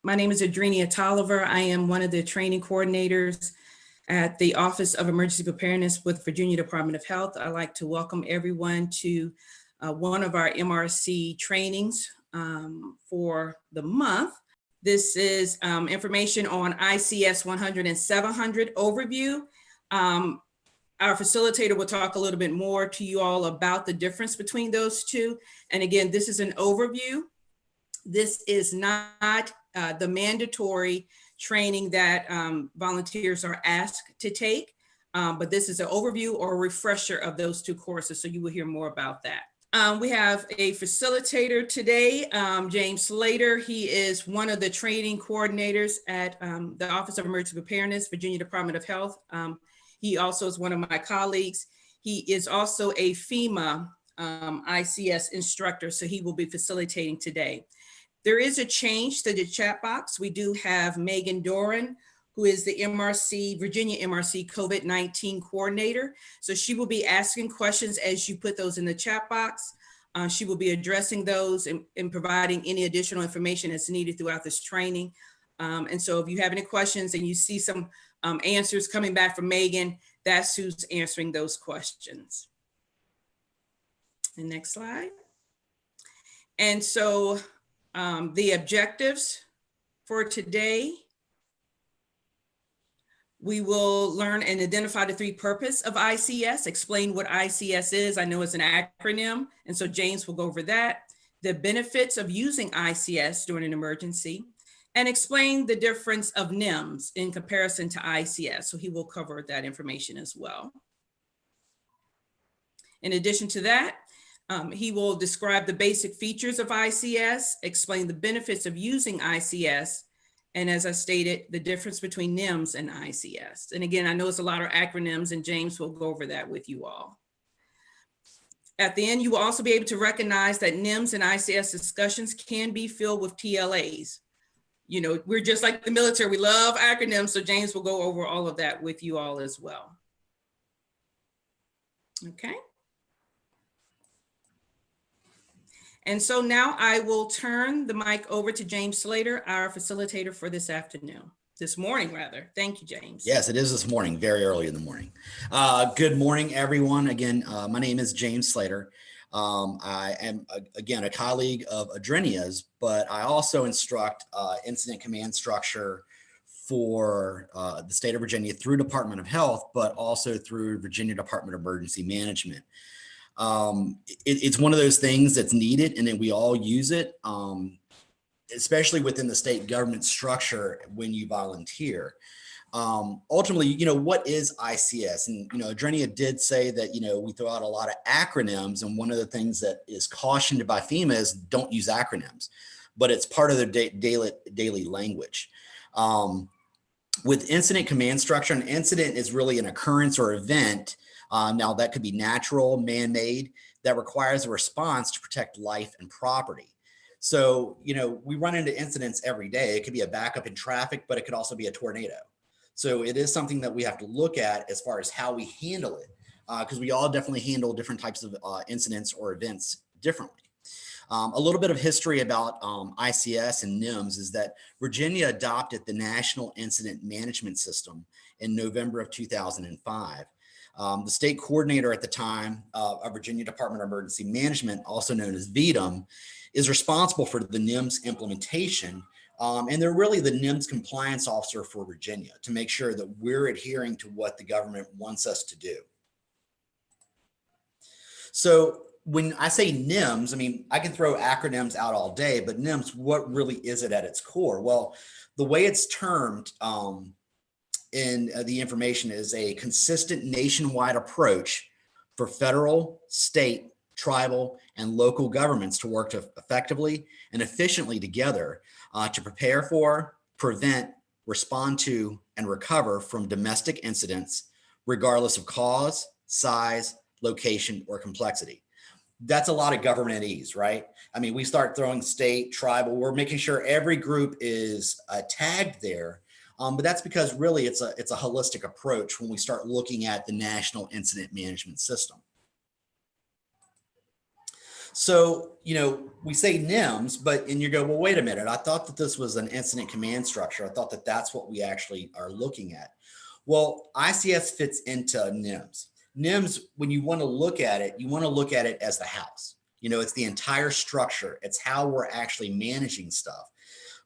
My name is Adrenia Tolliver. I am one of the training coordinators at the Office of Emergency Preparedness with Virginia Department of Health. I'd like to welcome everyone to one of our MRC trainings for the month. This is information on ICS 100 and 700 overview. Our facilitator will talk a little bit more to you all about the difference between those two. And again, this is an overview. This is not the mandatory training that volunteers are asked to take, but this is an overview or a refresher of those two courses, so you will hear more about that. We have a facilitator today, James Slater. He is one of the training coordinators at the Office of Emergency Preparedness, Virginia Department of Health. He also is one of my colleagues. He is also a FEMA ICS instructor, so he will be facilitating today. There is a change to the chat box. We do have Megan Doran, who is the MRC, Virginia MRC COVID-19 coordinator. So she will be asking questions as you put those in the chat box. She will be addressing those and providing any additional information as needed throughout this training. And so if you have any questions and you see some answers coming back from Megan, that's who's answering those questions. And next slide. And so the objectives for today, we will learn and identify the three purposes of ICS, explain what ICS is. I know it's an acronym, and so James will go over that. The benefits of using ICS during an emergency, and explain the difference of NIMS in comparison to ICS. So he will cover that information as well. In addition to that, he will describe the basic features of ICS, explain the benefits of using ICS, and as I stated, the difference between NIMS and ICS. And again, I know it's a lot of acronyms, and James will go over that with you all. At the end, you will also be able to recognize that NIMS and ICS discussions can be filled with TLAs. You know, we're just like the military, we love acronyms, so James will go over all of that with you all as well. Okay. And so now I will turn the mic over to James Slater, our facilitator for this afternoon, this morning rather. Thank you, James. Yes, it is this morning, very early in the morning. Good morning, everyone. Again, my name is James Slater. I am, again, a colleague of Adrenia's, but I also instruct incident command structure for the state of Virginia through Department of Health, but also through Virginia Department of Emergency Management. It's one of those things that's needed and then we all use it, especially within the state government structure when you volunteer. Ultimately, you know, what is ICS? And, you know, Adrenia did say that, you know, we throw out a lot of acronyms, and one of the things that is cautioned by FEMA is don't use acronyms, but it's part of their daily language. With incident command structure, an incident is really an occurrence or event. Now that could be natural, man-made, that requires a response to protect life and property. So, you know, we run into incidents every day. It could be a backup in traffic, but it could also be a tornado. So it is something that we have to look at as far as how we handle it, because we all definitely handle different types of incidents or events differently. A little bit of history about ICS and NIMS is that Virginia adopted the National Incident Management System in November of 2005. The state coordinator at the time of Virginia Department of Emergency Management, also known as VDEM, is responsible for the NIMS implementation. And they're really the NIMS compliance officer for Virginia to make sure that we're adhering to what the government wants us to do. So when I say NIMS, I mean, I can throw acronyms out all day, but NIMS, what really is it at its core? Well, the way it's termed in the information is a consistent nationwide approach for federal, state, tribal, and local governments to work effectively and efficiently together to prepare for, prevent, respond to, and recover from domestic incidents, regardless of cause, size, location, or complexity. That's a lot of governmentese, right? I mean, we start throwing state, tribal, we're making sure every group is tagged there. But that's because really it's a holistic approach when we start looking at the National Incident Management System. So, you know, we say NIMS, and you go, well, wait a minute. I thought that this was an incident command structure. I thought that that's what we actually are looking at. Well, ICS fits into NIMS. NIMS, when you want to look at it, you want to look at it as the house. It's the entire structure. It's how we're actually managing stuff.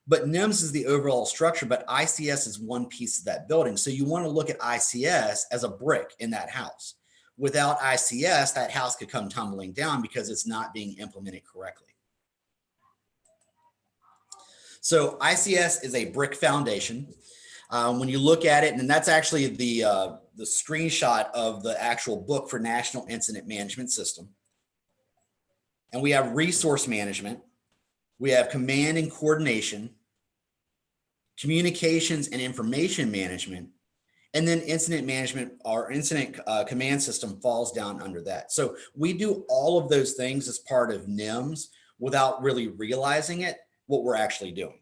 But NIMS is the overall structure, but ICS is one piece of that building. So you want to look at ICS as a brick in that house. Without ICS, that house could come tumbling down because it's not being implemented correctly. So ICS is a brick foundation. When you look at it, and that's actually the screenshot of the actual book for National Incident Management System. And we have resource management. We have command and coordination, communications and information management, and then incident management or incident command system falls down under that. So we do all of those things as part of NIMS without really realizing it, what we're actually doing.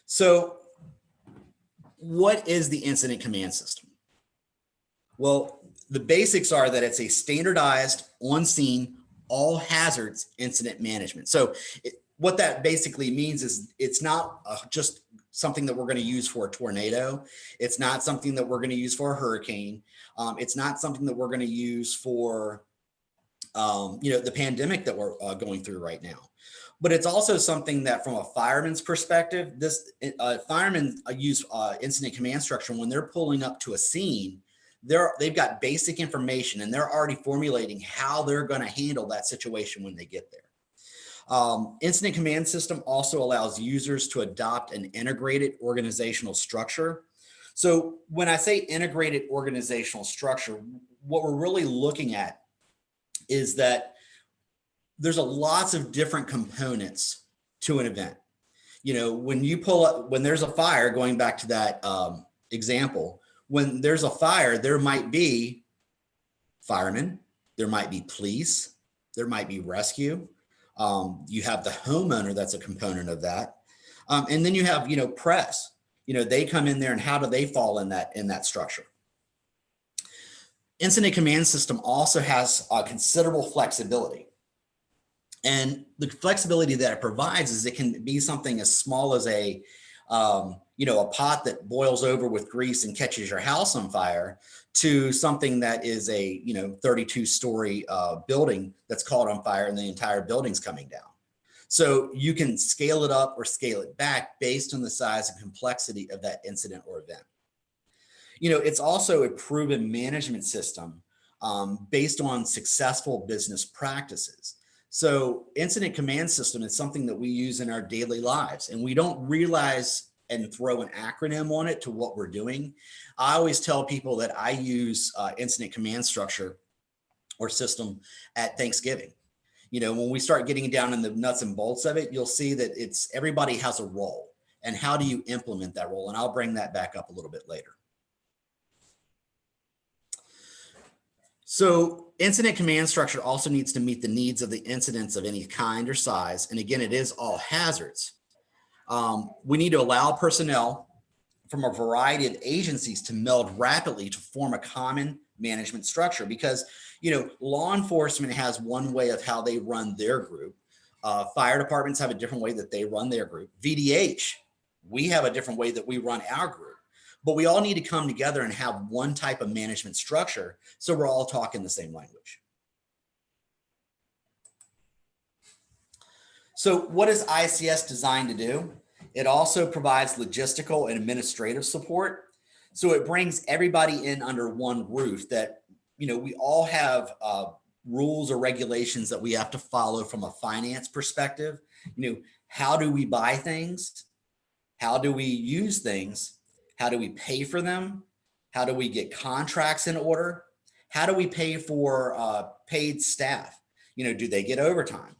So what is the incident command system? Well, the basics are that it's a standardized on-scene all hazards incident management. So what that basically means is it's not just something that we're going to use for a tornado. It's not something that we're going to use for a hurricane. It's not something that we're going to use for the pandemic that we're going through right now. But it's also something that from a fireman's perspective, this firemen use incident command structure when they're pulling up to a scene. They've got basic information and they're already formulating how they're going to handle that situation when they get there. Incident command system also allows users to adopt an integrated organizational structure. So when I say integrated organizational structure, what we're really looking at is that there's lots of different components to an event. When you pull up, when there's a fire, going back to that example, when there's a fire, there might be firemen, there might be police, there might be rescue. You have the homeowner that's a component of that. And then you have, press, they come in there and how do they fall in that structure? Incident command system also has considerable flexibility. And the flexibility that it provides is it can be something as small as a pot that boils over with grease and catches your house on fire to something that is a 32-story building that's caught on fire and the entire building's coming down. So you can scale it up or scale it back based on the size and complexity of that incident or event. It's also a proven management system based on successful business practices. So incident command system is something that we use in our daily lives, and we don't realize and throw an acronym on it to what we're doing. I always tell people that I use incident command structure or system at Thanksgiving. When we start getting down in the nuts and bolts of it, you'll see that everybody has a role, and how do you implement that role? And I'll bring that back up a little bit later. So incident command structure also needs to meet the needs of the incidents of any kind or size. And again, it is all hazards. We need to allow personnel from a variety of agencies to meld rapidly to form a common management structure because, law enforcement has one way of how they run their group. Fire departments have a different way that they run their group. VDH, we have a different way that we run our group. But we all need to come together and have one type of management structure so we're all talking the same language. So what is ICS designed to do? It also provides logistical and administrative support. So it brings everybody in under one roof that, we all have rules or regulations that we have to follow from a finance perspective. How do we buy things? How do we use things? How do we pay for them? How do we get contracts in order? How do we pay for paid staff? Do they get overtime?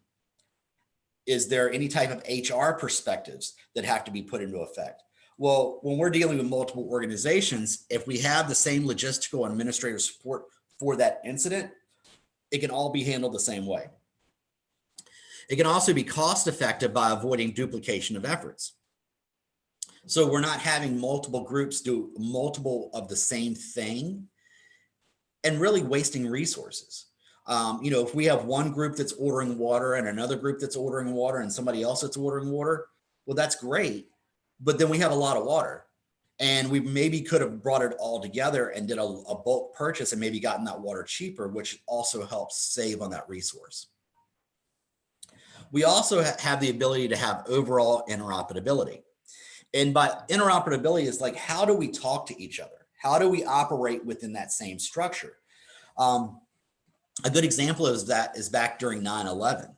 Is there any type of HR perspectives that have to be put into effect? Well, when we're dealing with multiple organizations, if we have the same logistical and administrative support for that incident, it can all be handled the same way. It can also be cost effective by avoiding duplication of efforts. So we're not having multiple groups do multiple of the same thing and really wasting resources. If we have one group that's ordering water and another group that's ordering water and somebody else that's ordering water, well, that's great. But then we have a lot of water. And we maybe could have brought it all together and did a bulk purchase and maybe gotten that water cheaper, which also helps save on that resource. We also have the ability to have overall interoperability. And by interoperability is like, how do we talk to each other? How do we operate within that same structure? A good example is back during 9/11.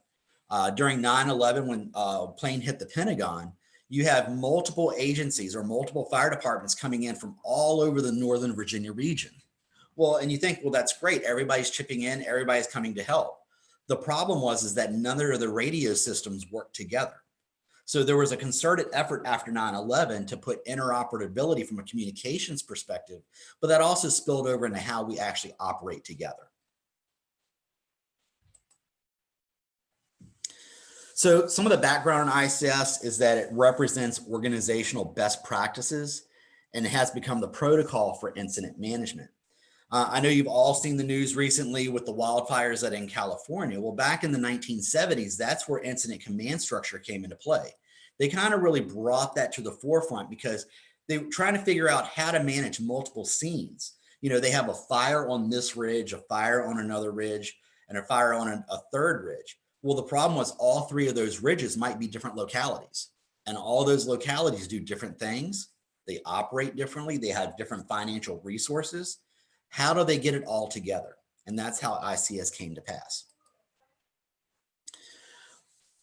During 9/11, when a plane hit the Pentagon, you have multiple agencies or multiple fire departments coming in from all over the Northern Virginia region. Well, and you think, well, that's great. Everybody's chipping in, everybody's coming to help. The problem is that none of the radio systems worked together. So there was a concerted effort after 9/11 to put interoperability from a communications perspective, but that also spilled over into how we actually operate together. So some of the background on ICS is that it represents organizational best practices and it has become the protocol for incident management. I know you've all seen the news recently with the wildfires that in California. Well, back in the 1970s, that's where incident command structure came into play. They kind of really brought that to the forefront because they were trying to figure out how to manage multiple scenes. They have a fire on this ridge, a fire on another ridge, and a fire on a third ridge. Well, the problem was all three of those ridges might be different localities, and all those localities do different things. They operate differently. They have different financial resources. How do they get it all together? And that's how ICS came to pass.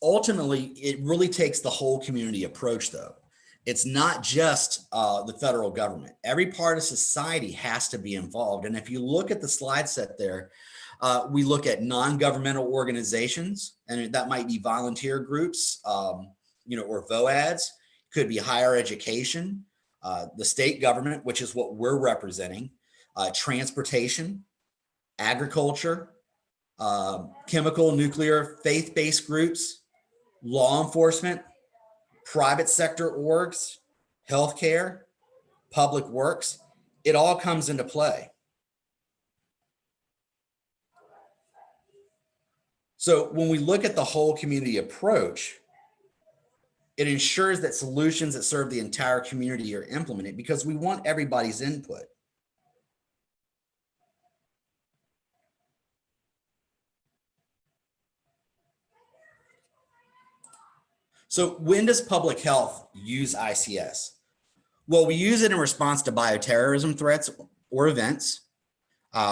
Ultimately, it really takes the whole community approach, though. It's not just the federal government. Every part of society has to be involved. And if you look at the slide set there, we look at non-governmental organizations, and that might be volunteer groups, or VOADs, could be higher education, the state government, which is what we're representing, transportation, agriculture, chemical, nuclear, faith-based groups, law enforcement, private sector orgs, healthcare, public works. It all comes into play. So when we look at the whole community approach, it ensures that solutions that serve the entire community are implemented because we want everybody's input. So when does public health use ICS? Well, we use it in response to bioterrorism threats or events.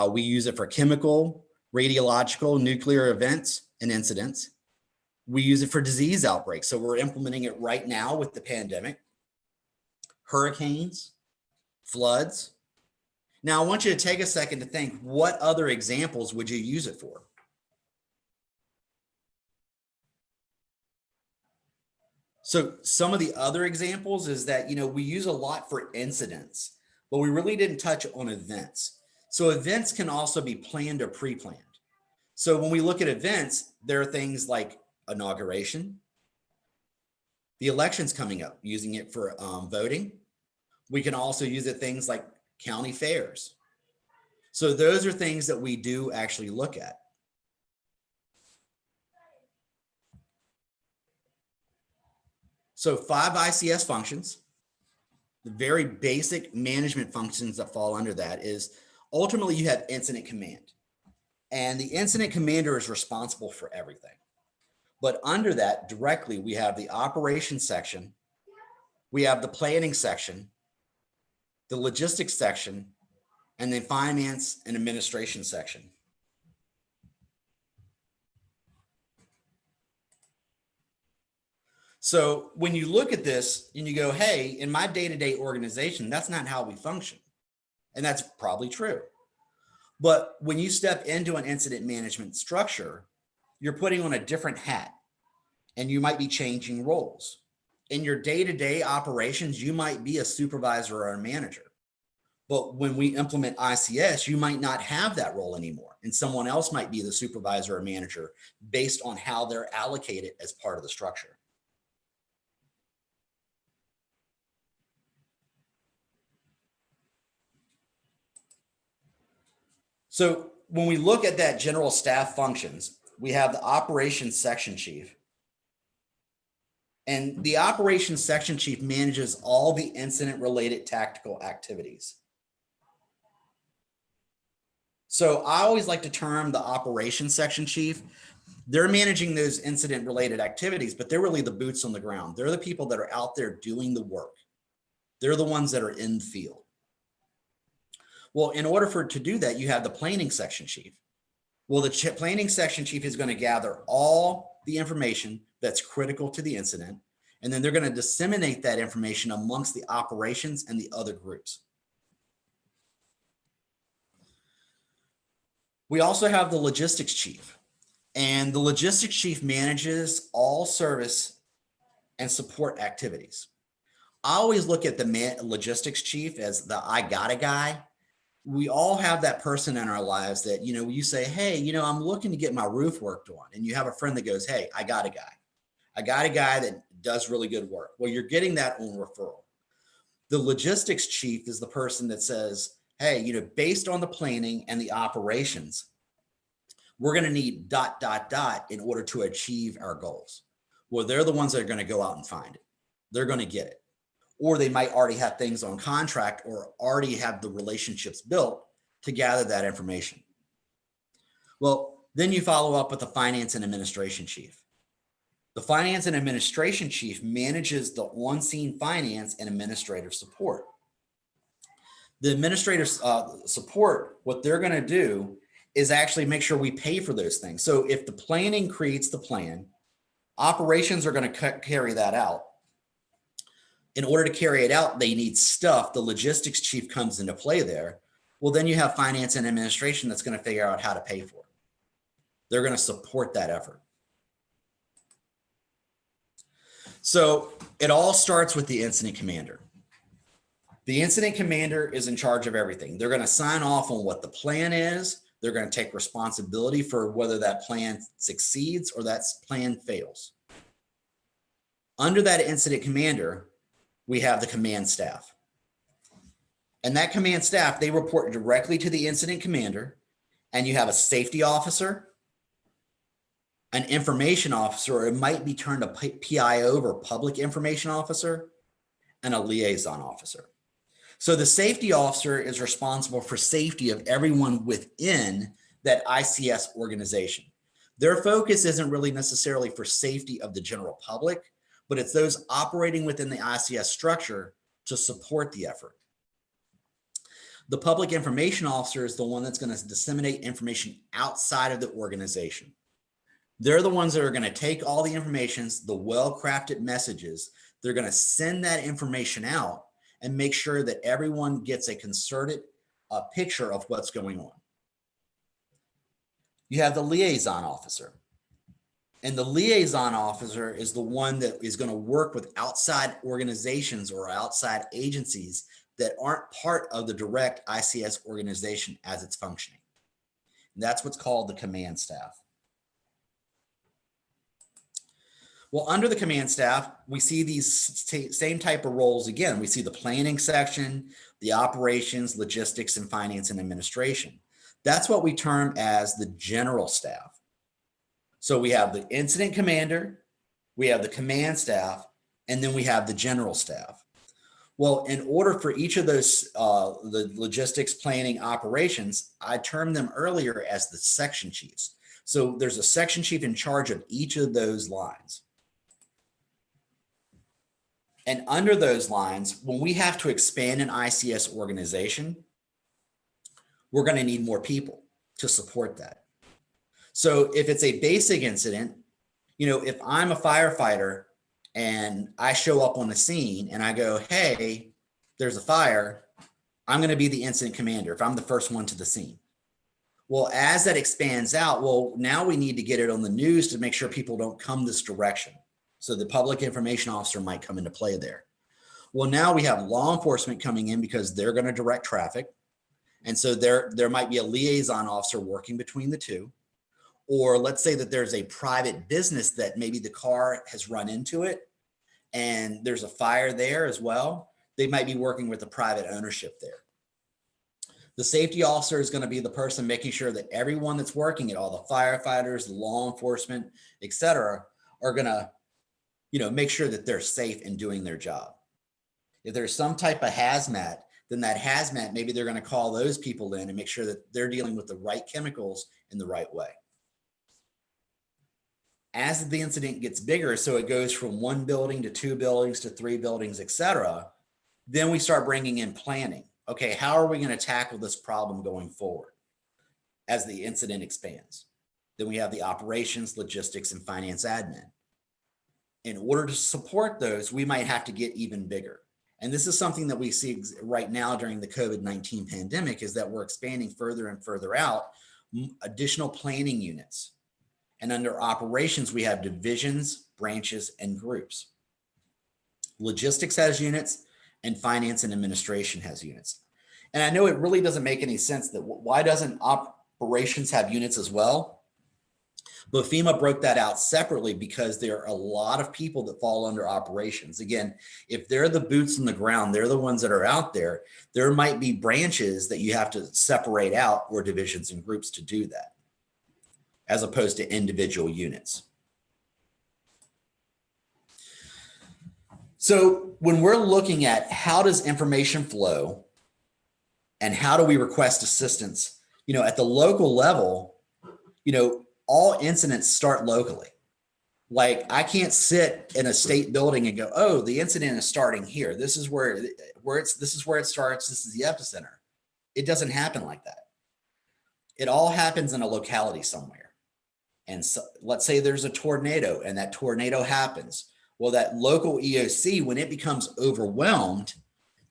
We use it for chemical, radiological, nuclear events and incidents. We use it for disease outbreaks. So we're implementing it right now with the pandemic, hurricanes, floods. Now I want you to take a second to think, what other examples would you use it for? So some of the other examples is that, we use a lot for incidents, but we really didn't touch on events. So events can also be planned or pre-planned. So when we look at events, there are things like inauguration, the elections coming up, using it for voting. We can also use it things like county fairs. So those are things that we do actually look at. So 5 ICS functions, the very basic management functions that fall under that is ultimately you have incident command. And the incident commander is responsible for everything. But under that directly, we have the operations section, we have the planning section, the logistics section, and the finance and administration section. So when you look at this and you go, hey, in my day-to-day organization, that's not how we function. And that's probably true. But when you step into an incident management structure, you're putting on a different hat and you might be changing roles. In your day-to-day operations, you might be a supervisor or a manager. But when we implement ICS, you might not have that role anymore. And someone else might be the supervisor or manager based on how they're allocated as part of the structure. So when we look at that general staff functions, we have the operations section chief. And the operations section chief manages all the incident related tactical activities. So I always like to term the operations section chief. They're managing those incident related activities, but they're really the boots on the ground. They're the people that are out there doing the work. They're the ones that are in the field. Well, in order to do that, you have the planning section chief. Well, the planning section chief is going to gather all the information that's critical to the incident, and then they're going to disseminate that information amongst the operations and the other groups. We also have the logistics chief, and the logistics chief manages all service and support activities. I always look at the logistics chief as the I got a guy. We all have that person in our lives that, you say, hey, I'm looking to get my roof worked on. And you have a friend that goes, hey, I got a guy. I got a guy that does really good work. Well, you're getting that on referral. The logistics chief is the person that says, hey, based on the planning and the operations, we're going to need ... in order to achieve our goals. Well, they're the ones that are going to go out and find it. They're going to get it. Or they might already have things on contract or already have the relationships built to gather that information. Well, then you follow up with the finance and administration chief. The finance and administration chief manages the on-scene finance and administrative support. The administrative support, what they're going to do is actually make sure we pay for those things. So if the planning creates the plan, operations are going to carry that out. In order to carry it out, they need stuff. The logistics chief comes into play there. Well, then you have finance and administration that's going to figure out how to pay for it. They're going to support that effort. So it all starts with the incident commander. The incident commander is in charge of everything. They're going to sign off on what the plan is. They're going to take responsibility for whether that plan succeeds or that plan fails. Under that incident commander, we have the command staff. And that command staff, they report directly to the incident commander, and you have a safety officer, an information officer, or it might be turned a PIO or public information officer, and a liaison officer. So the safety officer is responsible for safety of everyone within that ICS organization. Their focus isn't really necessarily for safety of the general public, but it's those operating within the ICS structure to support the effort. The public information officer is the one that's going to disseminate information outside of the organization. They're the ones that are going to take all the information, the well-crafted messages, they're going to send that information out and make sure that everyone gets a concerted picture of what's going on. You have the liaison officer. And the liaison officer is the one that is going to work with outside organizations or outside agencies that aren't part of the direct ICS organization as it's functioning. And that's what's called the command staff. Well, under the command staff, we see these same type of roles again. We see the planning section, the operations, logistics, and finance and administration. That's what we term as the general staff. So we have the incident commander, we have the command staff, and then we have the general staff. Well, in order for each of those, the logistics, planning, operations, I termed them earlier as the section chiefs. So there's a section chief in charge of each of those lines. And under those lines, when we have to expand an ICS organization, we're going to need more people to support that. So if it's a basic incident, if I'm a firefighter and I show up on the scene and I go, hey, there's a fire, I'm going to be the incident commander if I'm the first one to the scene. Well, as that expands out, well, now we need to get it on the news to make sure people don't come this direction. So the public information officer might come into play there. Well, now we have law enforcement coming in because they're going to direct traffic. And so there might be a liaison officer working between the two. Or let's say that there's a private business that maybe the car has run into it and there's a fire there as well. They might be working with the private ownership there. The safety officer is going to be the person making sure that everyone that's working it, all the firefighters, the law enforcement, et cetera, are going to, make sure that they're safe in doing their job. If there's some type of hazmat, then that hazmat, maybe they're going to call those people in and make sure that they're dealing with the right chemicals in the right way. As the incident gets bigger, so it goes from 1 building to 2 buildings to 3 buildings, et cetera, then we start bringing in planning. Okay, how are we going to tackle this problem going forward as the incident expands? Then we have the operations, logistics, and finance admin. In order to support those, we might have to get even bigger. And this is something that we see right now during the COVID-19 pandemic, is that we're expanding further and further out, additional planning units. And under operations, we have divisions, branches, and groups. Logistics has units, and finance and administration has units. And I know it really doesn't make any sense that why doesn't operations have units as well? But FEMA broke that out separately because there are a lot of people that fall under operations. Again, if they're the boots on the ground, they're the ones that are out there, there might be branches that you have to separate out, or divisions and groups to do that, as opposed to individual units. So when we're looking at how does information flow and how do we request assistance, at the local level, all incidents start locally. Like, I can't sit in a state building and go, oh, the incident is starting here. This is where it starts. This is the epicenter. It doesn't happen like that. It all happens in a locality somewhere. And so, let's say there's a tornado and that tornado happens. Well, that local EOC, when it becomes overwhelmed,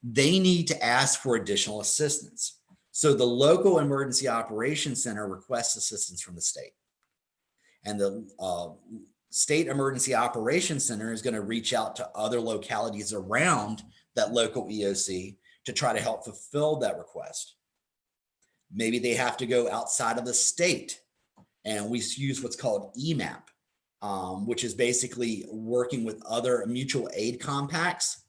they need to ask for additional assistance. So the local emergency operations center requests assistance from the state. And the state emergency operations center is going to reach out to other localities around that local EOC to try to help fulfill that request. Maybe they have to go outside of the state, and we use what's called EMAP. Which is basically working with other mutual aid compacts.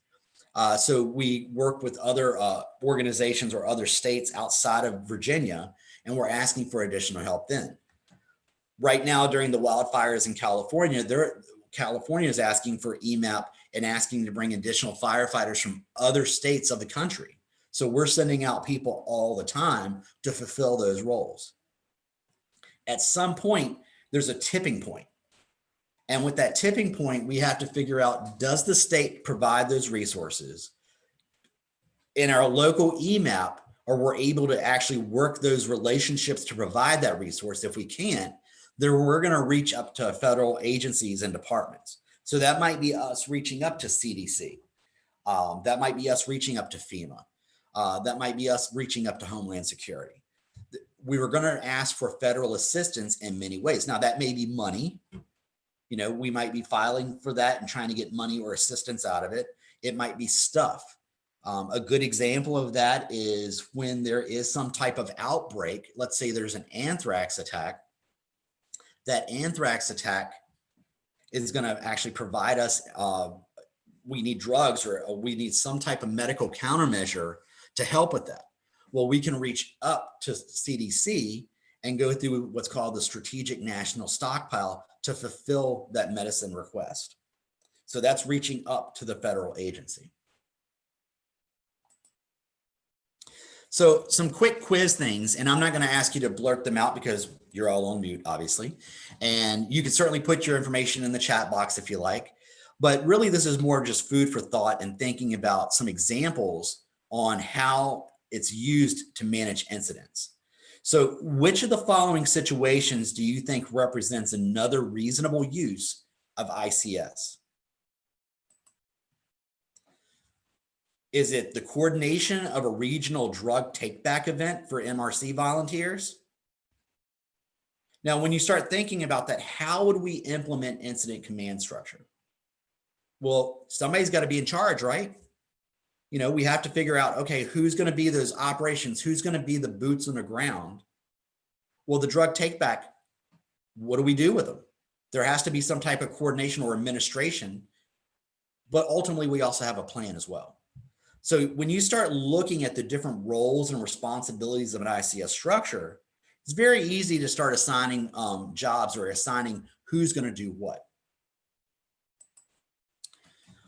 So we work with other organizations or other states outside of Virginia, and we're asking for additional help then. Right now, during the wildfires in California, California is asking for EMAP and asking to bring additional firefighters from other states of the country. So we're sending out people all the time to fulfill those roles. At some point, there's a tipping point. And with that tipping point, we have to figure out, does the state provide those resources in our local EMAP, or we're able to actually work those relationships to provide that resource? If we can't, then we're going to reach up to federal agencies and departments. So that might be us reaching up to CDC. That might be us reaching up to FEMA. That might be us reaching up to Homeland Security. We were going to ask for federal assistance in many ways. Now, that may be money. We might be filing for that and trying to get money or assistance out of it. It might be stuff. A good example of that is when there is some type of outbreak. Let's say there's an anthrax attack. That anthrax attack is going to actually provide us, we need drugs, or we need some type of medical countermeasure to help with that. Well, we can reach up to CDC and go through what's called the Strategic National Stockpile to fulfill that medicine request. So that's reaching up to the federal agency. So some quick quiz things, and I'm not going to ask you to blurt them out because you're all on mute, obviously. And you can certainly put your information in the chat box if you like. But really, this is more just food for thought and thinking about some examples on how it's used to manage incidents. So which of the following situations do you think represents another reasonable use of ICS? Is it the coordination of a regional drug take-back event for MRC volunteers? Now, when you start thinking about that, how would we implement incident command structure? Well, somebody's got to be in charge, right? We have to figure out, okay, who's going to be those operations? Who's going to be the boots on the ground? Well, the drug take-back, what do we do with them? There has to be some type of coordination or administration, but ultimately we also have a plan as well. So when you start looking at the different roles and responsibilities of an ICS structure, it's very easy to start assigning jobs or assigning who's going to do what.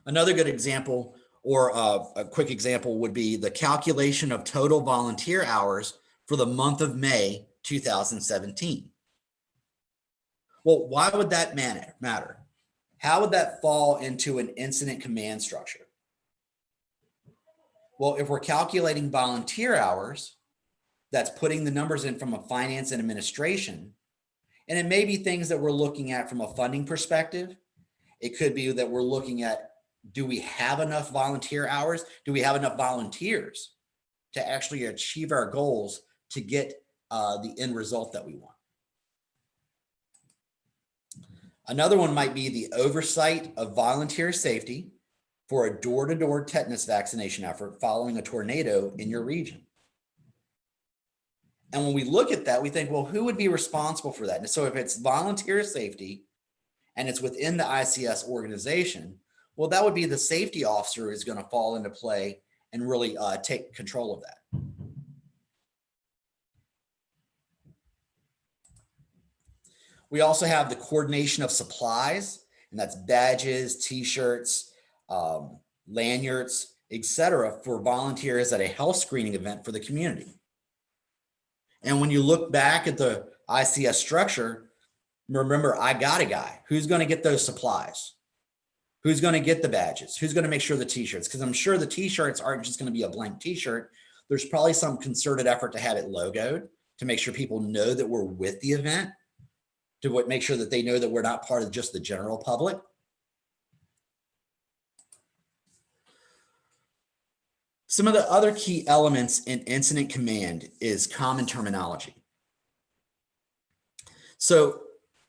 Another good example, or a quick example, would be the calculation of total volunteer hours for the month of May 2017. Well, why would that matter? How would that fall into an incident command structure? Well, if we're calculating volunteer hours, that's putting the numbers in from a finance and administration. And it may be things that we're looking at from a funding perspective. It could be that we're looking at, do we have enough volunteer hours? Do we have enough volunteers to actually achieve our goals to get the end result that we want? Another one might be the oversight of volunteer safety for a door-to-door tetanus vaccination effort following a tornado in your region. And when we look at that, we think, well, who would be responsible for that? And so if it's volunteer safety and it's within the ICS organization, well, that would be the safety officer who is going to fall into play and really take control of that. We also have the coordination of supplies, and that's badges, t-shirts, lanyards, etc., for volunteers at a health screening event for the community. And when you look back at the ICS structure, remember, I got a guy who's going to get those supplies, who's going to get the badges, who's going to make sure the t-shirts, because I'm sure the t-shirts aren't just going to be a blank t-shirt. There's probably some concerted effort to have it logoed to make sure people know that we're with the event, to make sure that they know that we're not part of just the general public. Some of the other key elements in incident command is common terminology. So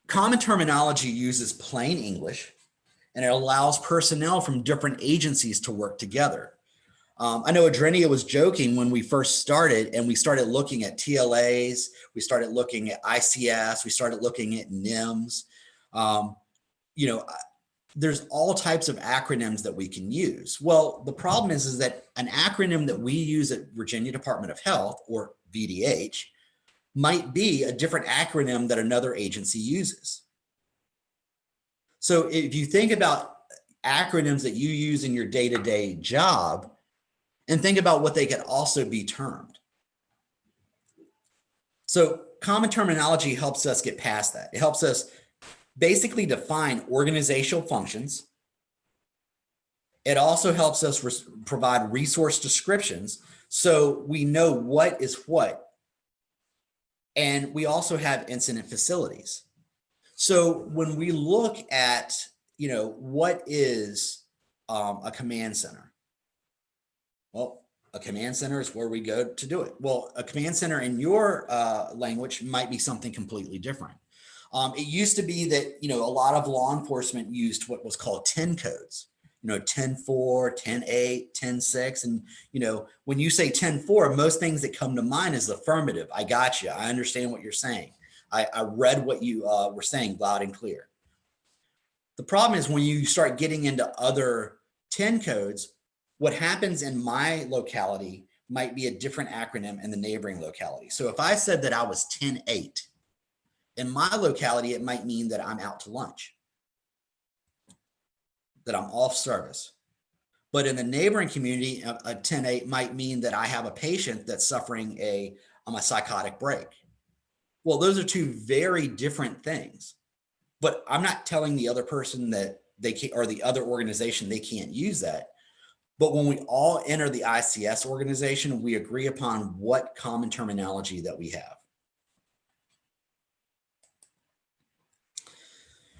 common terminology uses plain English, and it allows personnel from different agencies to work together. I know Adrenia was joking when we first started, and we started looking at TLAs, we started looking at ICS, we started looking at NIMS. There's all types of acronyms that we can use. Well, the problem is that an acronym that we use at Virginia Department of Health, or VDH, might be a different acronym that another agency uses. So if you think about acronyms that you use in your day-to-day job, and think about what they could also be termed. So common terminology helps us get past that. It helps us basically define organizational functions. It also helps us provide resource descriptions so we know what is what. And we also have incident facilities. So when we look at, what is a command center? Well, a command center is where we go to do it. Well, a command center in your language might be something completely different. It used to be that, a lot of law enforcement used what was called 10 codes, 10-4, 10-8, 10-6. And, when you say 10-4, most things that come to mind is affirmative. I got you. I understand what you're saying. I read what you were saying loud and clear. The problem is when you start getting into other 10 codes, what happens in my locality might be a different acronym in the neighboring locality. So if I said that I was 10-8, in my locality, it might mean that I'm out to lunch, that I'm off service. But in the neighboring community, a 10-8 might mean that I have a patient that's suffering a psychotic break. Well, those are two very different things. But I'm not telling the other person that they can't, or the other organization, they can't use that. But when we all enter the ICS organization, we agree upon what common terminology that we have.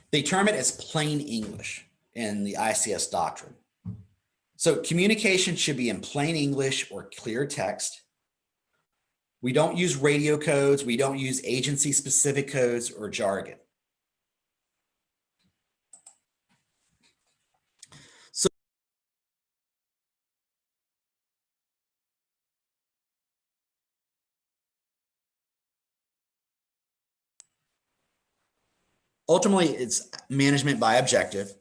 They term it as plain English in the ICS doctrine. So communication should be in plain English or clear text. We don't use radio codes. We don't use agency-specific codes or jargon. Ultimately, it's management by objective.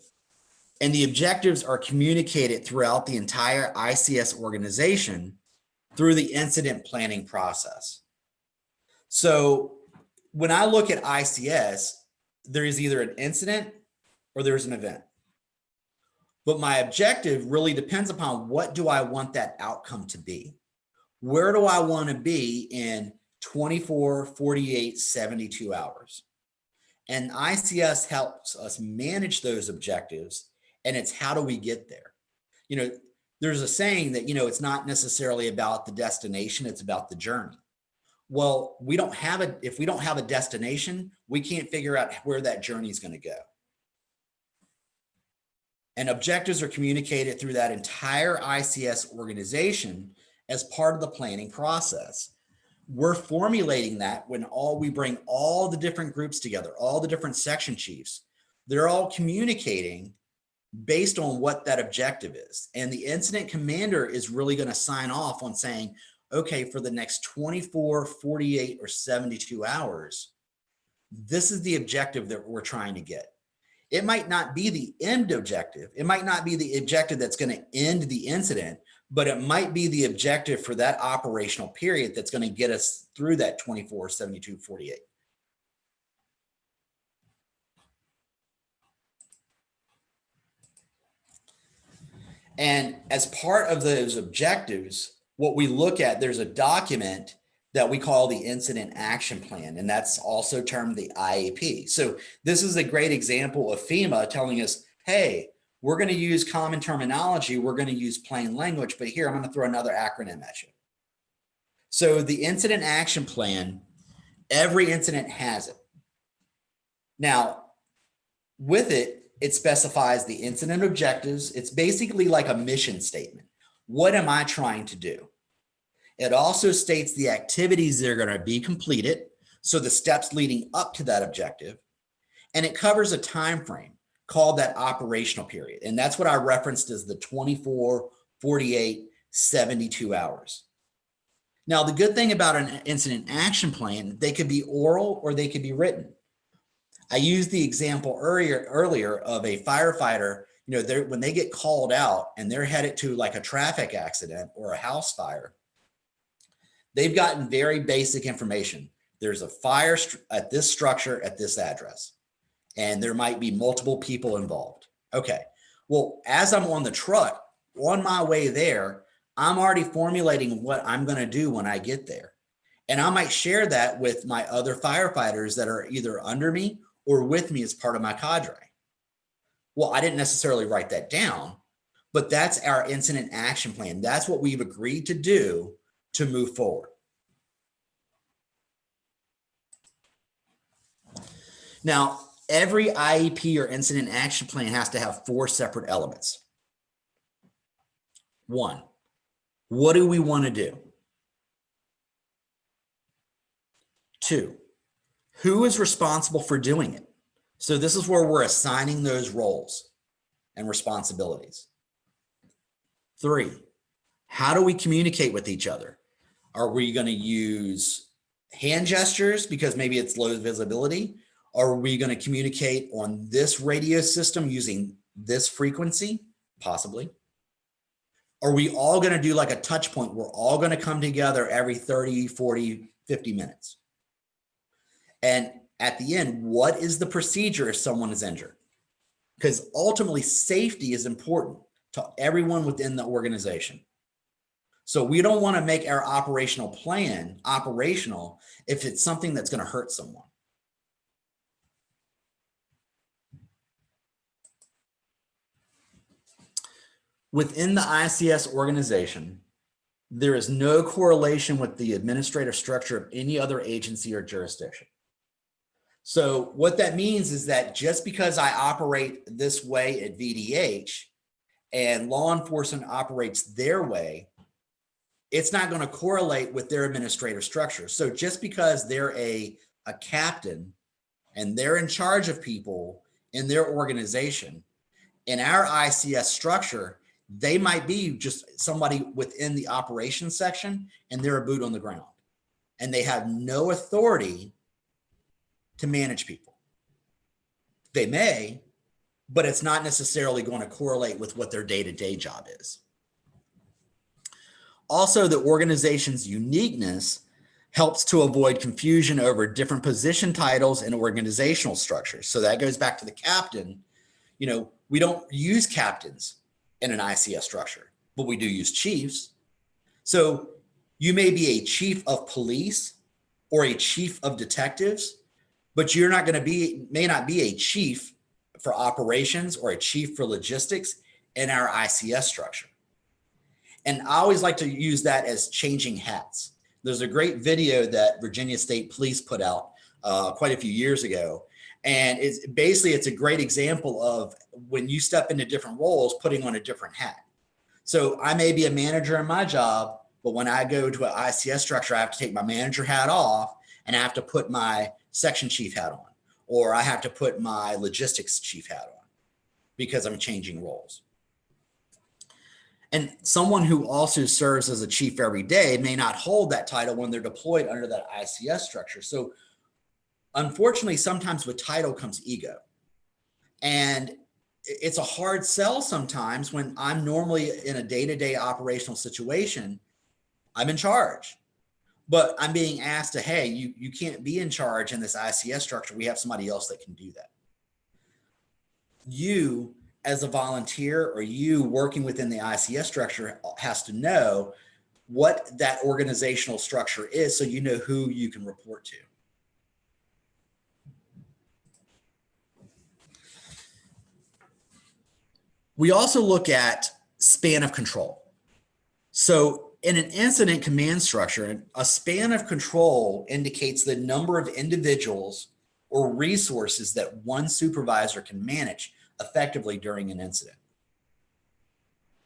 And the objectives are communicated throughout the entire ICS organization through the incident planning process. So when I look at ICS, there is either an incident or there's an event. But my objective really depends upon what do I want that outcome to be? Where do I want to be in 24, 48, 72 hours? And ICS helps us manage those objectives, and it's how do we get there? You know, there's a saying that, you know, it's not necessarily about the destination, it's about the journey. Well, if we don't have a destination, we can't figure out where that journey is going to go. And objectives are communicated through that entire ICS organization as part of the planning process. We're formulating that when we bring all the different groups together, all the different section chiefs. They're all communicating based on what that objective is. And the incident commander is really going to sign off on saying, okay, for the next 24, 48, or 72 hours, this is the objective that we're trying to get. It might not be the end objective. It might not be the objective that's going to end the incident, but it might be the objective for that operational period that's going to get us through that 24, 72, 48. And as part of those objectives, what we look at, there's a document that we call the Incident Action Plan, and that's also termed the IAP. So this is a great example of FEMA telling us, hey, we're going to use common terminology, we're going to use plain language, but here I'm going to throw another acronym at you. So the Incident Action Plan, every incident has it. Now, with it, it specifies the incident objectives. It's basically like a mission statement. What am I trying to do? It also states the activities that are going to be completed, so the steps leading up to that objective, and it covers a time frame called that operational period. And that's what I referenced as the 24, 48, 72 hours. Now, the good thing about an incident action plan, they could be oral or they could be written. I used the example earlier of a firefighter, you know, when they get called out and they're headed to like a traffic accident or a house fire, they've gotten very basic information. There's a fire at this structure at this address, and there might be multiple people involved. Okay, well, as I'm on the truck, on my way there, I'm already formulating what I'm going to do when I get there. And I might share that with my other firefighters that are either under me or with me as part of my cadre. Well, I didn't necessarily write that down, but that's our incident action plan. That's what we've agreed to do to move forward. Now, every IEP or incident action plan has to have 4 separate elements. 1, what do we want to do? 2, who is responsible for doing it? So this is where we're assigning those roles and responsibilities. 3, how do we communicate with each other? Are we going to use hand gestures because maybe it's low visibility? Are we going to communicate on this radio system using this frequency? Possibly. Are we all going to do like a touch point? We're all going to come together every 30, 40, 50 minutes. And at the end, what is the procedure if someone is injured? Because ultimately safety is important to everyone within the organization. So we don't want to make our operational plan operational if it's something that's going to hurt someone. Within the ICS organization, there is no correlation with the administrative structure of any other agency or jurisdiction. So what that means is that just because I operate this way at VDH and law enforcement operates their way, it's not going to correlate with their administrative structure. So just because they're a captain and they're in charge of people in their organization, in our ICS structure, they might be just somebody within the operations section and they're a boot on the ground and they have no authority to manage people. They may, but it's not necessarily going to correlate with what their day-to-day job is. Also, the organization's uniqueness helps to avoid confusion over different position titles and organizational structures. So that goes back to the captain. You know, we don't use captains in an ICS structure, but we do use chiefs. So you may be a chief of police or a chief of detectives, but you're not going to be, may not be a chief for operations or a chief for logistics in our ICS structure. And I always like to use that as changing hats. There's a great video that Virginia State Police put out quite a few years ago. And it's a great example of when you step into different roles, putting on a different hat. So I may be a manager in my job, but when I go to an ICS structure, I have to take my manager hat off and I have to put my section chief hat on, or I have to put my logistics chief hat on because I'm changing roles. And someone who also serves as a chief every day may not hold that title when they're deployed under that ICS structure. So unfortunately, sometimes with title comes ego. And it's a hard sell sometimes when I'm normally in a day-to-day operational situation. I'm in charge, but I'm being asked to, hey, you can't be in charge in this ICS structure. We have somebody else that can do that. You as a volunteer or you working within the ICS structure has to know what that organizational structure is so you know who you can report to. We also look at span of control. So in an incident command structure, a span of control indicates the number of individuals or resources that one supervisor can manage effectively during an incident.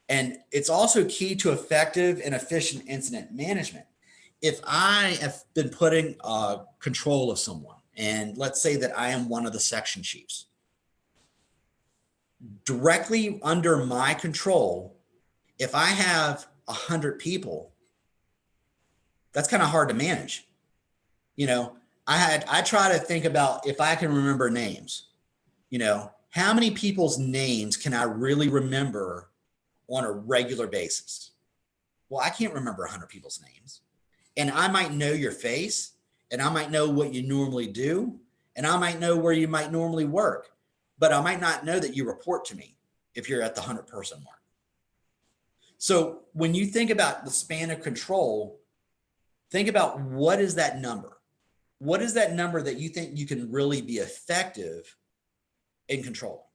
And it's also key to effective and efficient incident management. If I have been putting control of someone, and let's say that I am one of the section chiefs, directly under my control, if I have 100 people, that's kind of hard to manage. You know, I try to think about if I can remember names, you know, how many people's names can I really remember on a regular basis? Well, I can't remember 100 people's names. And I might know your face, and I might know what you normally do, and I might know where you might normally work, but I might not know that you report to me if you're at the 100-person mark. So when you think about the span of control, think about what is that number? What is that number that you think you can really be effective in control?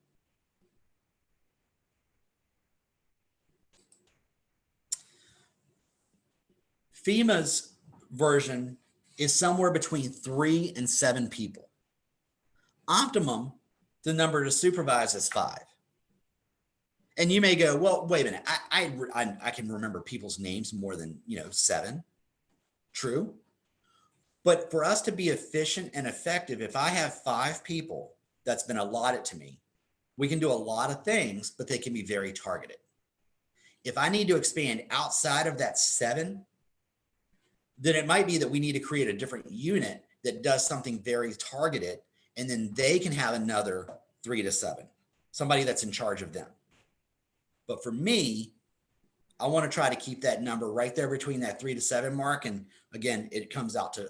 FEMA's version is somewhere between 3 and 7 people. Optimum, the number to supervise is 5. And you may go, well, wait a minute, I can remember people's names more than 7. True. But for us to be efficient and effective, if I have 5 people that's been allotted to me, we can do a lot of things, but they can be very targeted. If I need to expand outside of that 7, then it might be that we need to create a different unit that does something very targeted, and then they can have another 3 to 7, somebody that's in charge of them. But for me, I want to try to keep that number right there between that 3 to 7 mark. And again, it comes out to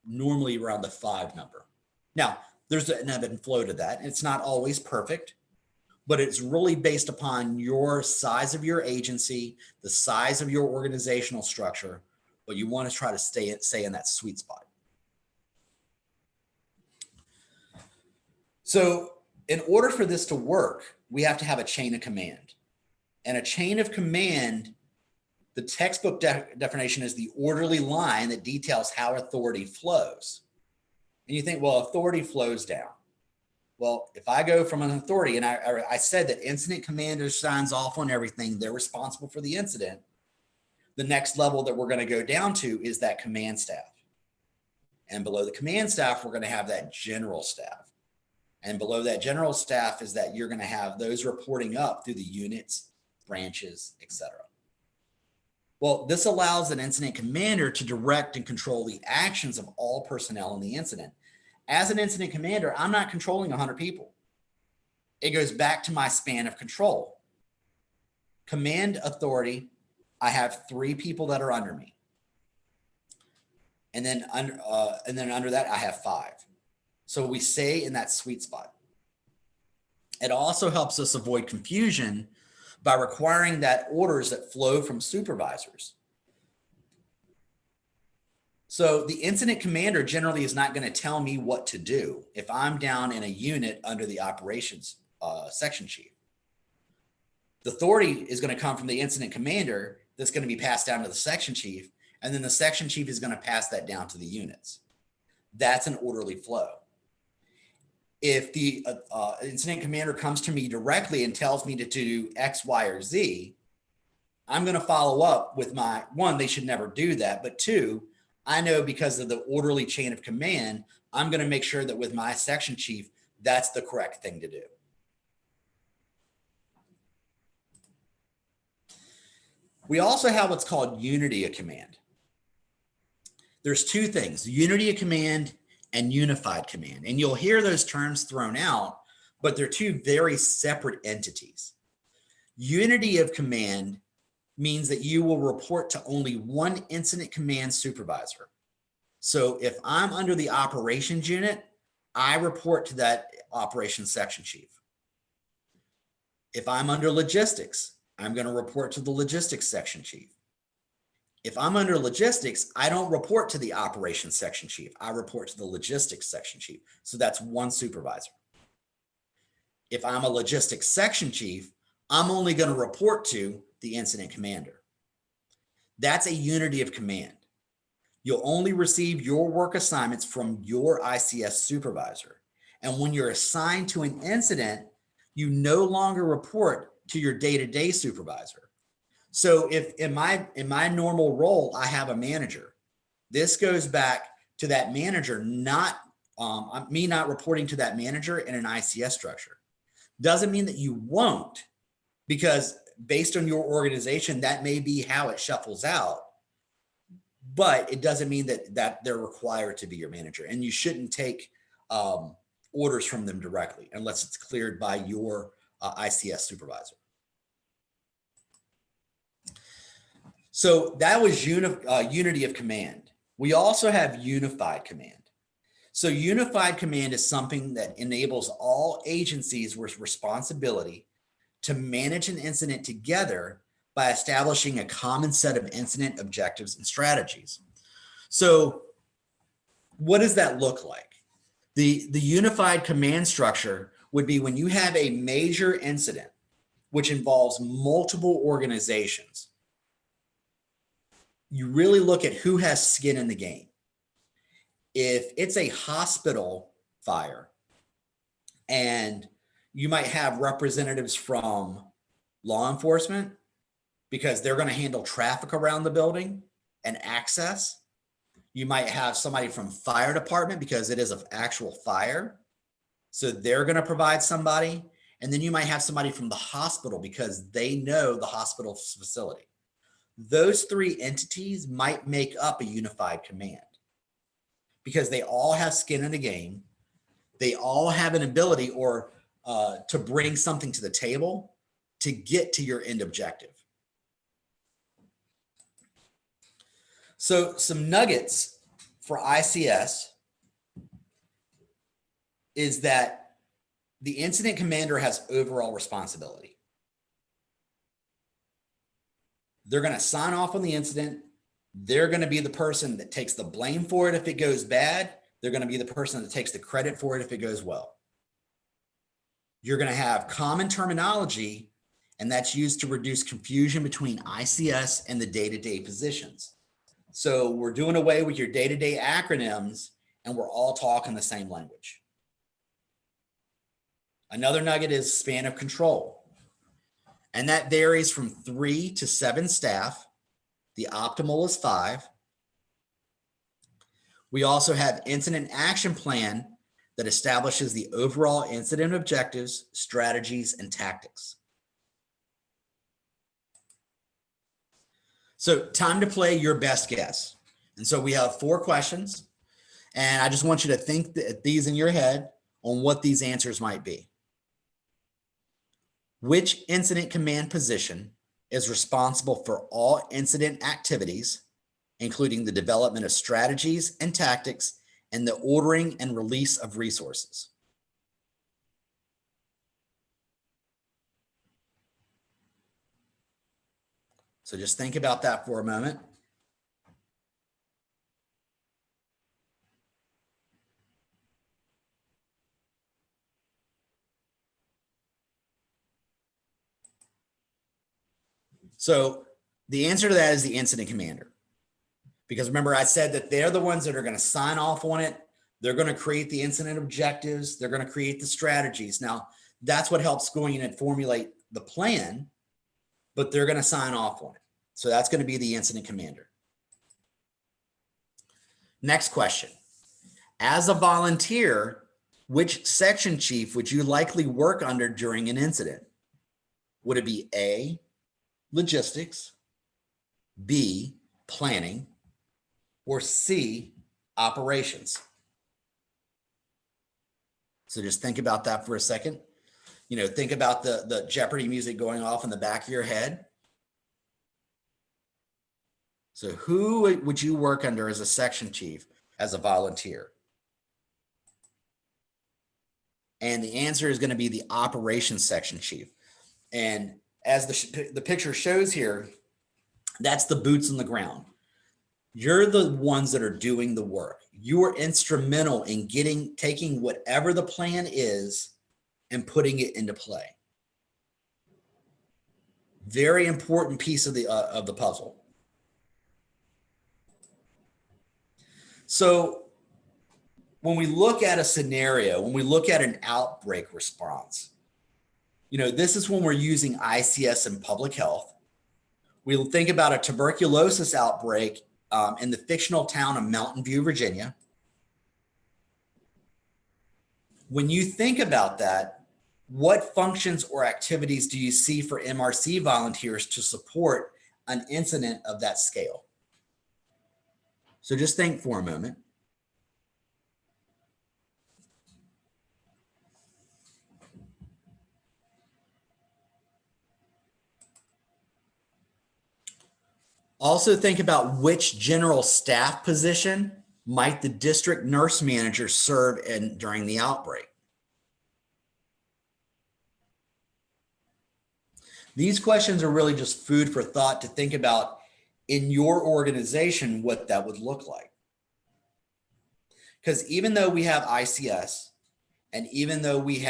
normally around the 5 number. Now, there's an ebb and flow to that. It's not always perfect, but it's really based upon your size of your agency, the size of your organizational structure, but you want to try to stay in that sweet spot. So in order for this to work, we have to have a chain of command. And a chain of command, the textbook definition is the orderly line that details how authority flows. And you think, well, authority flows down. Well, if I go from an authority, and I said that incident commander signs off on everything, they're responsible for the incident. The next level that we're going to go down to is that command staff. And below the command staff, we're going to have that general staff. And below that general staff is that you're going to have those reporting up through the units, branches, etc. Well, this allows an incident commander to direct and control the actions of all personnel in the incident. As an incident commander, I'm not controlling 100 people. it goes back to my span of control. Command authority, I have 3 people that are under me. And then under that, I have 5. So we stay in that sweet spot. It also helps us avoid confusion by requiring that orders that flow from supervisors. So the incident commander generally is not going to tell me what to do if I'm down in a unit under the operations section chief. The authority is going to come from the incident commander that's going to be passed down to the section chief, and then the section chief is going to pass that down to the units. That's an orderly flow. If the incident commander comes to me directly and tells me to do X, Y, or Z, I'm going to follow up with my, 1, they should never do that. But 2, I know because of the orderly chain of command, I'm going to make sure that with my section chief, that's the correct thing to do. We also have what's called unity of command. There's 2 things, unity of command and unified command. And you'll hear those terms thrown out, but they're 2 very separate entities. Unity of command means that you will report to only one incident command supervisor. So if I'm under the operations unit, I report to that operations section chief. If I'm under logistics, I'm going to report to the logistics section chief. If I'm under logistics, I don't report to the operations section chief. I report to the logistics section chief. So that's 1 supervisor. If I'm a logistics section chief, I'm only going to report to the incident commander. That's a unity of command. You'll only receive your work assignments from your ICS supervisor. And when you're assigned to an incident, you no longer report to your day-to-day supervisor. So if in my normal role, I have a manager, this goes back to that manager, not me not reporting to that manager in an ICS structure. Doesn't mean that you won't, because based on your organization, that may be how it shuffles out, but it doesn't mean that they're required to be your manager, and you shouldn't take orders from them directly unless it's cleared by your ICS supervisor. So that was unity of command. We also have unified command. So unified command is something that enables all agencies with responsibility to manage an incident together by establishing a common set of incident objectives and strategies. So what does that look like? The unified command structure would be when you have a major incident, which involves multiple organizations. You really look at who has skin in the game. If it's a hospital fire and you might have representatives from law enforcement because they're going to handle traffic around the building and access. You might have somebody from fire department because it is an actual fire. So they're going to provide somebody. And then you might have somebody from the hospital because they know the hospital's facility. Those 3 entities might make up a unified command because they all have skin in the game. They all have an ability or to bring something to the table to get to your end objective. So some nuggets for ICS is that the incident commander has overall responsibility. They're going to sign off on the incident. They're going to be the person that takes the blame for it if it goes bad. They're going to be the person that takes the credit for it if it goes well. You're going to have common terminology, and that's used to reduce confusion between ICS and the day-to-day positions. So we're doing away with your day-to-day acronyms, and we're all talking the same language. Another nugget is span of control. And that varies from 3 to 7 staff. The optimal is 5. We also have incident action plan that establishes the overall incident objectives, strategies, and tactics. So time to play your best guess. And so we have 4 questions, and I just want you to think these in your head on what these answers might be. Which incident command position is responsible for all incident activities, including the development of strategies and tactics and the ordering and release of resources? So just think about that for a moment. So the answer to that is the incident commander. Because remember, I said that they're the ones that are going to sign off on it. They're going to create the incident objectives. They're going to create the strategies. Now, that's what helps going in and formulate the plan, but they're going to sign off on it. So that's going to be the incident commander. Next question. As a volunteer, which section chief would you likely work under during an incident? Would it be A, logistics, B, planning, or C, operations? So just think about that for a second. You know, think about the Jeopardy music going off in the back of your head. So who would you work under as a section chief as a volunteer? And the answer is going to be the operations section chief. And as the picture shows here, that's the boots on the ground. You're the ones that are doing the work. You are instrumental in taking whatever the plan is and putting it into play. Very important piece of the puzzle. So when we look at a scenario, when we look at an outbreak response, you know, this is when we're using ICS in public health. We'll think about a tuberculosis outbreak in the fictional town of Mountain View, Virginia. When you think about that, what functions or activities do you see for MRC volunteers to support an incident of that scale? So just think for a moment. Also think about which general staff position might the district nurse manager serve in during the outbreak. These questions are really just food for thought to think about in your organization what that would look like. Because even though we have ICS, and even though we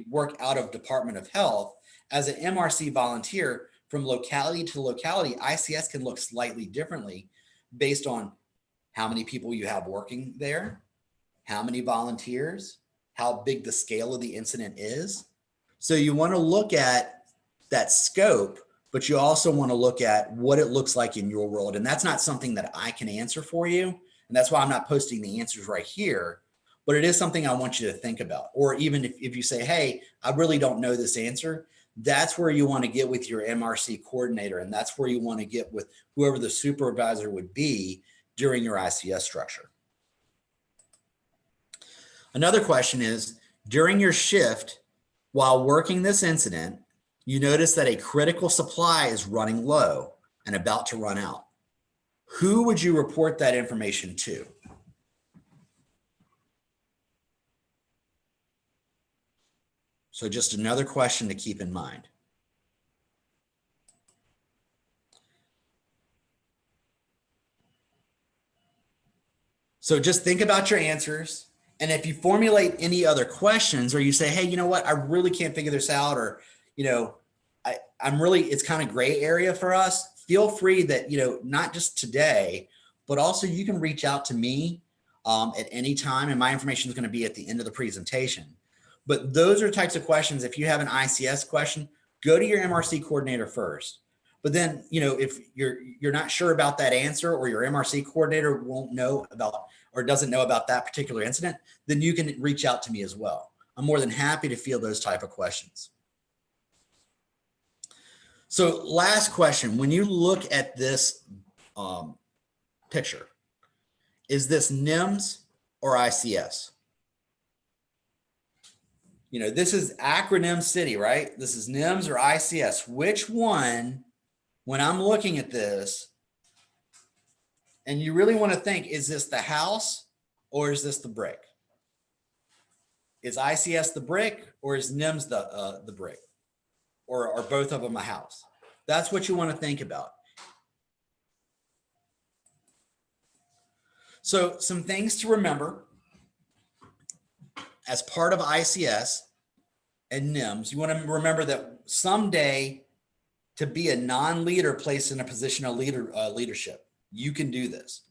work out of Department of Health, as an MRC volunteer, from locality to locality, ICS can look slightly differently based on how many people you have working there, how many volunteers, how big the scale of the incident is. So you want to look at that scope, but you also want to look at what it looks like in your world. And that's not something that I can answer for you. And that's why I'm not posting the answers right here, but it is something I want you to think about. Or even if you say, hey, I really don't know this answer, that's where you want to get with your MRC coordinator. And that's where you want to get with whoever the supervisor would be during your ICS structure. Another question is, during your shift, while working this incident, you notice that a critical supply is running low and about to run out. Who would you report that information to? So just another question to keep in mind. So just think about your answers. And if you formulate any other questions, or you say, hey, you know what, I really can't figure this out, or, you know, it's kind of gray area for us, feel free that, you know, not just today, but also you can reach out to me at any time. And my information is going to be at the end of the presentation. But those are types of questions. If you have an ICS question, go to your MRC coordinator first. But then, you know, if you're not sure about that answer, or your MRC coordinator won't know about or doesn't know about that particular incident, then you can reach out to me as well. I'm more than happy to field those type of questions. So last question, when you look at this picture, is this NIMS or ICS? You know, this is acronym city, right? This is NIMS or ICS. Which one, when I'm looking at this, and you really want to think, is this the house or is this the brick? Is ICS the brick or is NIMS the brick? Or are both of them a house? That's what you want to think about. So some things to remember as part of ICS and NIMS, you want to remember that someday to be a non-leader placed in a position of leadership, you can do this.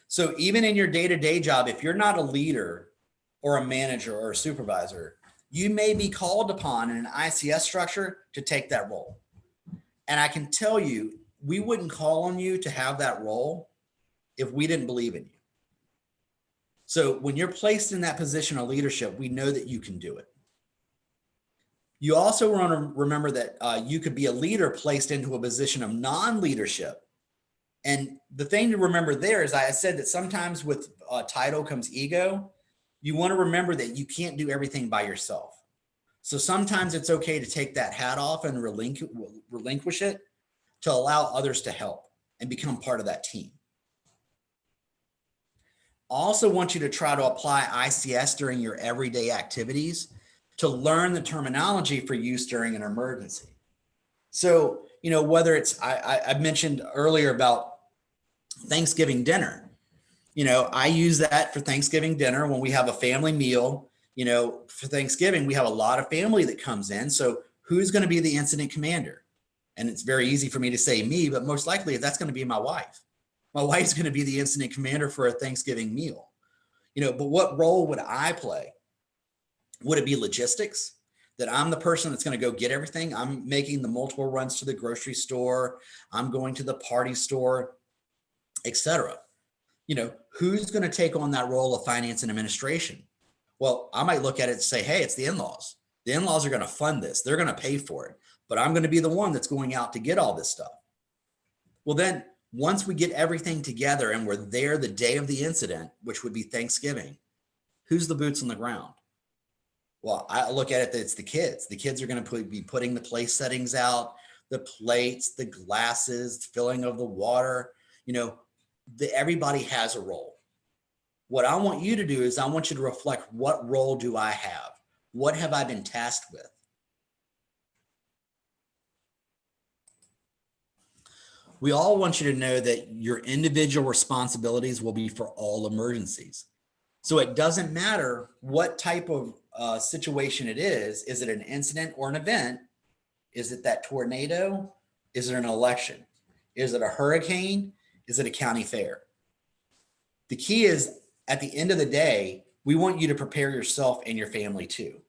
So even in your day-to-day job, if you're not a leader or a manager or a supervisor, you may be called upon in an ICS structure to take that role. And I can tell you, we wouldn't call on you to have that role if we didn't believe in you. So when you're placed in that position of leadership, we know that you can do it. You also want to remember that you could be a leader placed into a position of non-leadership. And the thing to remember there is I said that sometimes with title comes ego. You want to remember that you can't do everything by yourself. So sometimes it's okay to take that hat off and relinquish it to allow others to help and become part of that team. Also want you to try to apply ICS during your everyday activities to learn the terminology for use during an emergency. So, you know, whether it's, I mentioned earlier about Thanksgiving dinner, you know, I use that for Thanksgiving dinner when we have a family meal. You know, for Thanksgiving, we have a lot of family that comes in. So who's going to be the incident commander? And it's very easy for me to say me, but most likely that's going to be my wife. My wife's going to be the incident commander for a Thanksgiving meal. You know, but what role would I play? Would it be logistics? That I'm the person that's going to go get everything? I'm making the multiple runs to the grocery store. I'm going to the party store, etc. You know, who's going to take on that role of finance and administration? Well, I might look at it and say, hey, it's the in-laws. The in-laws are going to fund this. They're going to pay for it, but I'm going to be the one that's going out to get all this stuff. Well, then once we get everything together and we're there the day of the incident, which would be Thanksgiving, who's the boots on the ground? Well, I look at it that it's the kids. The kids are going to be putting the place settings out, the plates, the glasses, the filling of the water. You know, everybody has a role. What I want you to do is I want you to reflect, what role do I have? What have I been tasked with? We all want you to know that your individual responsibilities will be for all emergencies. So it doesn't matter what type of situation it is. Is it an incident or an event? Is it that tornado? Is it an election? Is it a hurricane? Is it a county fair? The key is, at the end of the day, we want you to prepare yourself and your family too.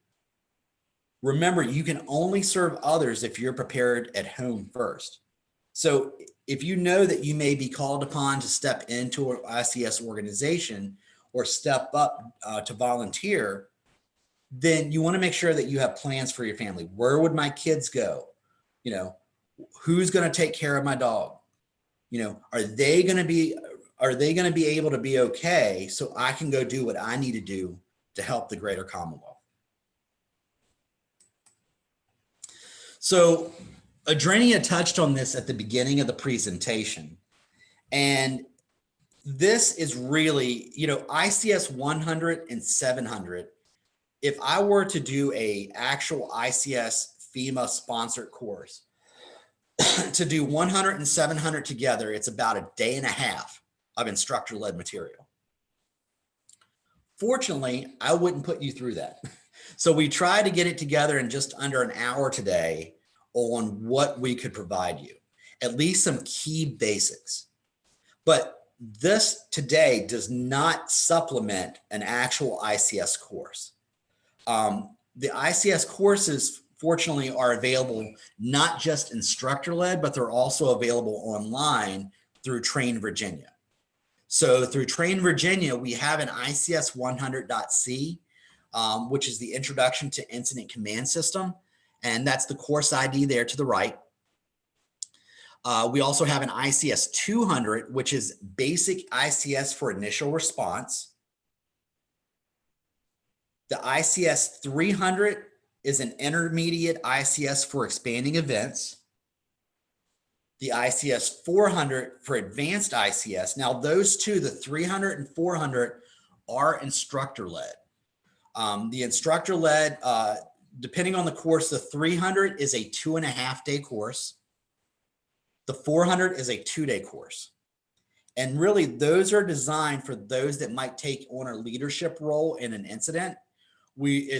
Remember, you can only serve others if you're prepared at home first. So if you know that you may be called upon to step into an ICS organization or step up to volunteer, then you want to make sure that you have plans for your family. Where would my kids go? You know, who's going to take care of my dog? You know, are they going to be able to be okay so I can go do what I need to do to help the greater Commonwealth? So Adrenia touched on this at the beginning of the presentation. And this is really, you know, ICS 100 and 700. If I were to do a actual ICS FEMA sponsored course, to do 100 and 700 together, it's about a day and a half of instructor-led material. Fortunately, I wouldn't put you through that. So we tried to get it together in just under an hour today on what we could provide you, at least some key basics. But this today does not supplement an actual ICS course. The ICS courses, fortunately, are available not just instructor-led, but they're also available online through Train Virginia. So through Train Virginia, we have an ICS 100.c, which is the Introduction to Incident Command System. And that's the course ID there to the right. We also have an ICS 200, which is Basic ICS for Initial Response. The ICS 300 is an intermediate ICS for expanding events, the ICS 400 for advanced ICS. Now those two, the 300 and 400, are instructor-led. The instructor-led, depending on the course, the 300 is a 2.5-day course. The 400 is a 2-day course. And really, those are designed for those that might take on a leadership role in an incident. We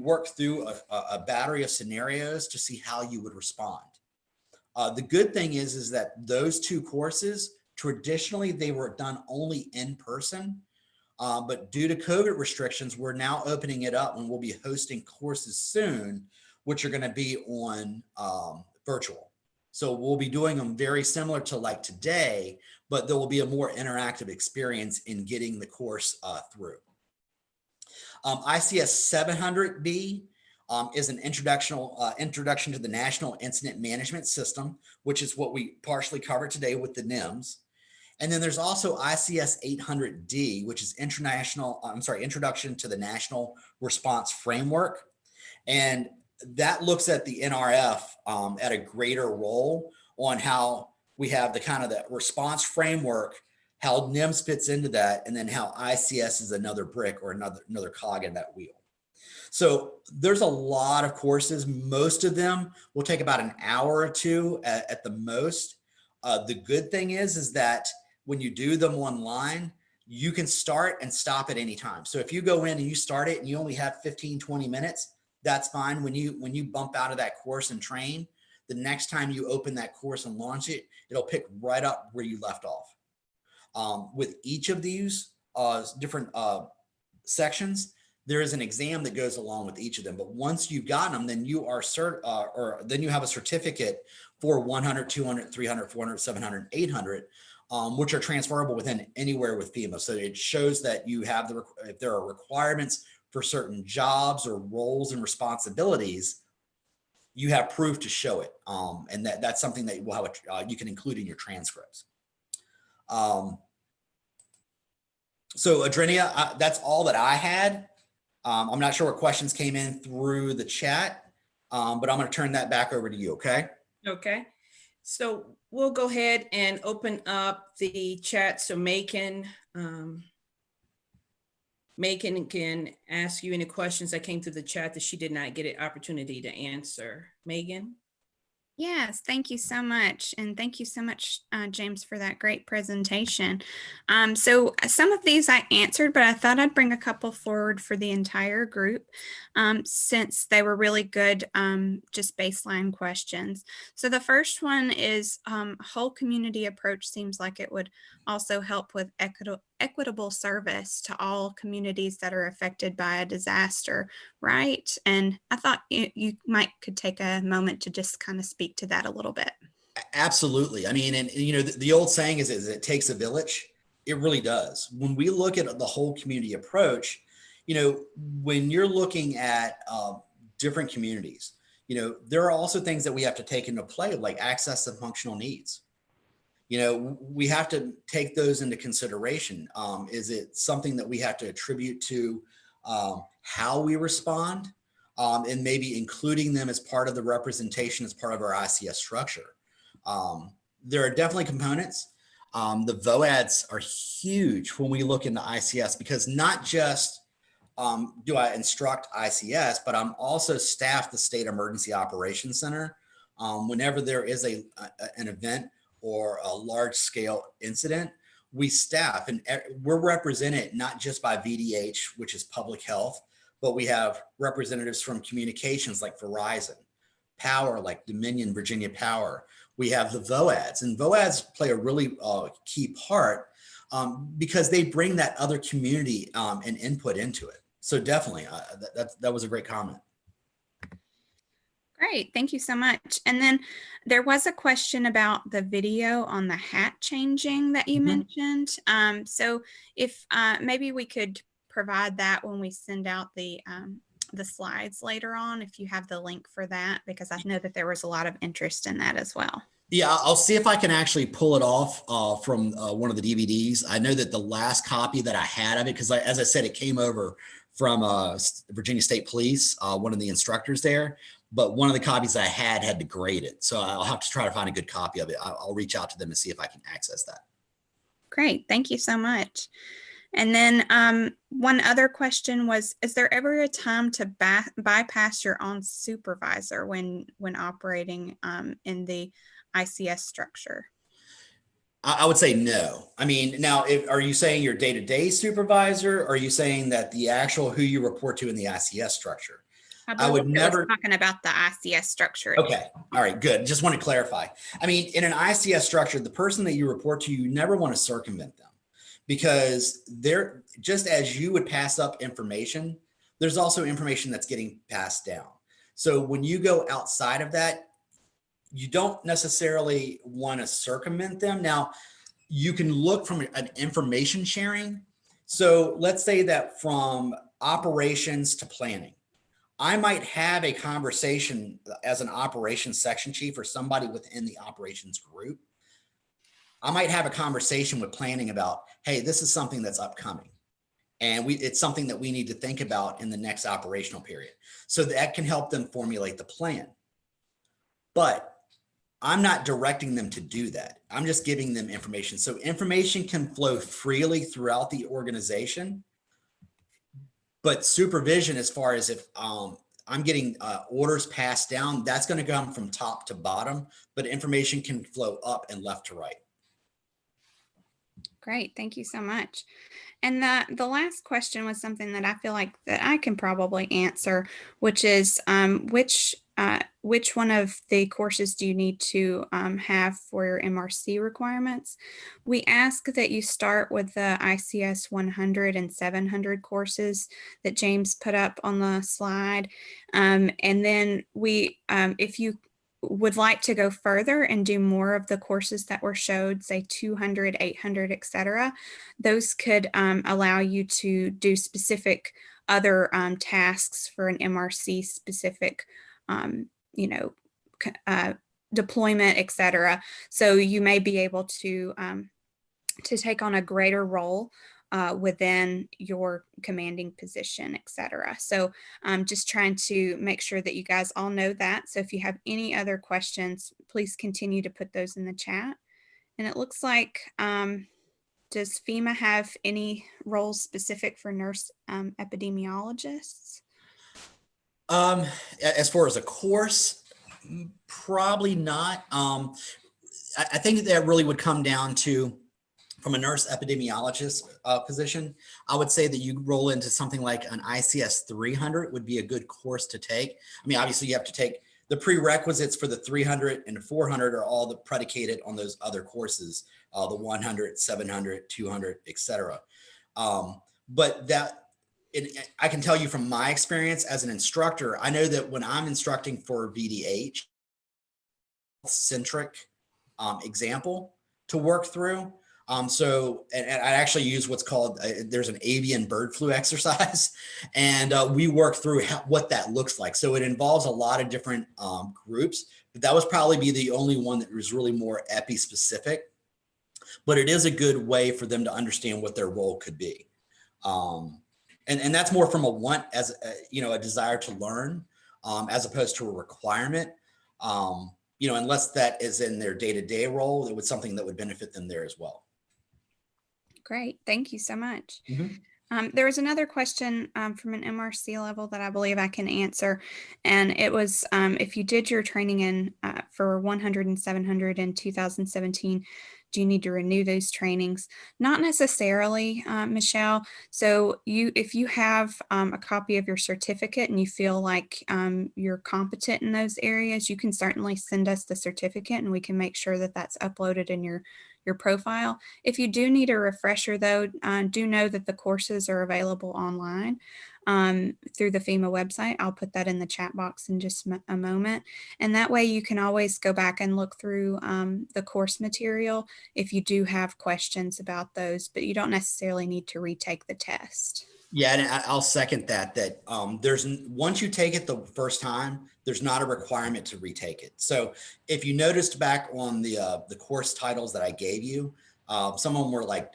work through a battery of scenarios to see how you would respond. The good thing is that those two courses, traditionally, they were done only in person. But due to COVID restrictions, we're now opening it up, and we'll be hosting courses soon, which are going to be on virtual. So we'll be doing them very similar to like today, but there will be a more interactive experience in getting the course through. ICS 700B is an introduction to the National Incident Management System, which is what we partially covered today with the NIMS. And then there's also ICS 800D, which is Introduction to the National Response Framework. And that looks at the NRF at a greater role on how we have the kind of the response framework, how NIMS fits into that, and then how ICS is another brick or another cog in that wheel. So there's a lot of courses. Most of them will take about an hour or two at the most. The good thing is that when you do them online, you can start and stop at any time. So if you go in and you start it and you only have 15, 20 minutes, that's fine. When you bump out of that course and train, the next time you open that course and launch it, it'll pick right up where you left off. With each of these different sections, there is an exam that goes along with each of them. But once you've gotten them, then you are then you have a certificate for 100, 200, 300, 400, 700, 800, which are transferable within anywhere with FEMA. So it shows that you have if there are requirements for certain jobs or roles and responsibilities, you have proof to show it. And that's something that will have you can include in your transcripts. So Adrenia, that's all that I had. I'm not sure what questions came in through the chat, but I'm going to turn that back over to you. Okay. Okay. So we'll go ahead and open up the chat so Megan can ask you any questions that came through the chat that she did not get an opportunity to answer. Megan? Yes, thank you so much. And thank you so much, James, for that great presentation. So some of these I answered, but I thought I'd bring a couple forward for the entire group since they were really good, just baseline questions. So the first one is whole community approach seems like it would also help with equitable service to all communities that are affected by a disaster, right? And I thought you could take a moment to just kind of speak to that a little bit. Absolutely. I mean, and you know, the old saying is it takes a village. It really does. When we look at the whole community approach, you know, when you're looking at different communities, you know, there are also things that we have to take into play, like access and functional needs. You know, we have to take those into consideration. Is it something that we have to attribute to how we respond, and maybe including them as part of the representation as part of our ICS structure? There are definitely components. The VOADs are huge when we look into ICS, because not just do I instruct ICS, but I'm also staff the State Emergency Operations Center. Whenever there is an event or a large scale incident, we staff, and we're represented not just by VDH, which is public health, but we have representatives from communications like Verizon, power like Dominion, Virginia Power. We have the VOADs, and VOADs play a really key part because they bring that other community and input into it. So definitely, that was a great comment. Great, thank you so much. And then there was a question about the video on the hat changing that you mentioned. So if maybe we could provide that when we send out the slides later on, if you have the link for that, because I know that there was a lot of interest in that as well. Yeah, I'll see if I can actually pull it off from one of the DVDs. I know that the last copy that I had of it, because as I said, it came over from Virginia State Police, one of the instructors there. But one of the copies I had degraded. So I'll have to try to find a good copy of it. I'll reach out to them and see if I can access that. Great. Thank you so much. And then one other question was, is there ever a time to bypass your own supervisor when operating in the ICS structure? I would say no. I mean, now, are you saying your day-to-day supervisor? Or are you saying that the actual who you report to in the ICS structure? I would never talking about the ICS structure. Okay. All right, good. Just want to clarify. I mean, in an ICS structure, the person that you report to, you never want to circumvent them, because they're just as you would pass up information, there's also information that's getting passed down. So when you go outside of that, you don't necessarily want to circumvent them. Now, you can look from an information sharing. So let's say that from operations to planning, I might have a conversation as an operations section chief or somebody within the operations group. I might have a conversation with planning about, hey, this is something that's upcoming. And it's something that we need to think about in the next operational period. So that can help them formulate the plan. But I'm not directing them to do that. I'm just giving them information. So information can flow freely throughout the organization. But supervision, as far as if I'm getting orders passed down, that's going to come from top to bottom, but information can flow up and left to right. Great. Thank you so much. And the last question was something that I feel like that I can probably answer, which is which one of the courses do you need to have for your MRC requirements? We ask that you start with the ICS 100 and 700 courses that James put up on the slide. And then if you would like to go further and do more of the courses that were showed, say 200, 800, etc., those could allow you to do specific other tasks for an MRC specific, deployment, etc. So you may be able to take on a greater role within your commanding position, etc. So just trying to make sure that you guys all know that. So if you have any other questions, please continue to put those in the chat. And it looks like, does FEMA have any roles specific for nurse epidemiologists? As far as a course, probably not. I think that really would come down to, from a nurse epidemiologist position, I would say that you roll into something like an ICS 300 would be a good course to take. I mean, obviously you have to take the prerequisites for the 300 and 400 are all predicated on those other courses, the 100, 700, 200, etc. But I can tell you from my experience as an instructor, I know that when I'm instructing for VDH, centric example to work through. So I actually use what's called, there's an avian bird flu exercise, and we work through what that looks like. So it involves a lot of different groups, but that would probably be the only one that was really more epi specific, but it is a good way for them to understand what their role could be. And that's more from a want, as a desire to learn, as opposed to a requirement. Unless that is in their day-to-day role, it was something that would benefit them there as well. Great. Thank you so much. Mm-hmm. There was another question from an MRC level that I believe I can answer. And it was, if you did your training for 100 and 700 in 2017, do you need to renew those trainings? Not necessarily, Michelle. So if you have a copy of your certificate and you feel like you're competent in those areas, you can certainly send us the certificate and we can make sure that that's uploaded in your profile. If you do need a refresher though, do know that the courses are available online through the FEMA website. I'll put that in the chat box in just a moment. And that way you can always go back and look through the course material if you do have questions about those, but you don't necessarily need to retake the test. Yeah, and I'll second that once you take it the first time, there's not a requirement to retake it. So if you noticed back on the course titles that I gave you, some of them were like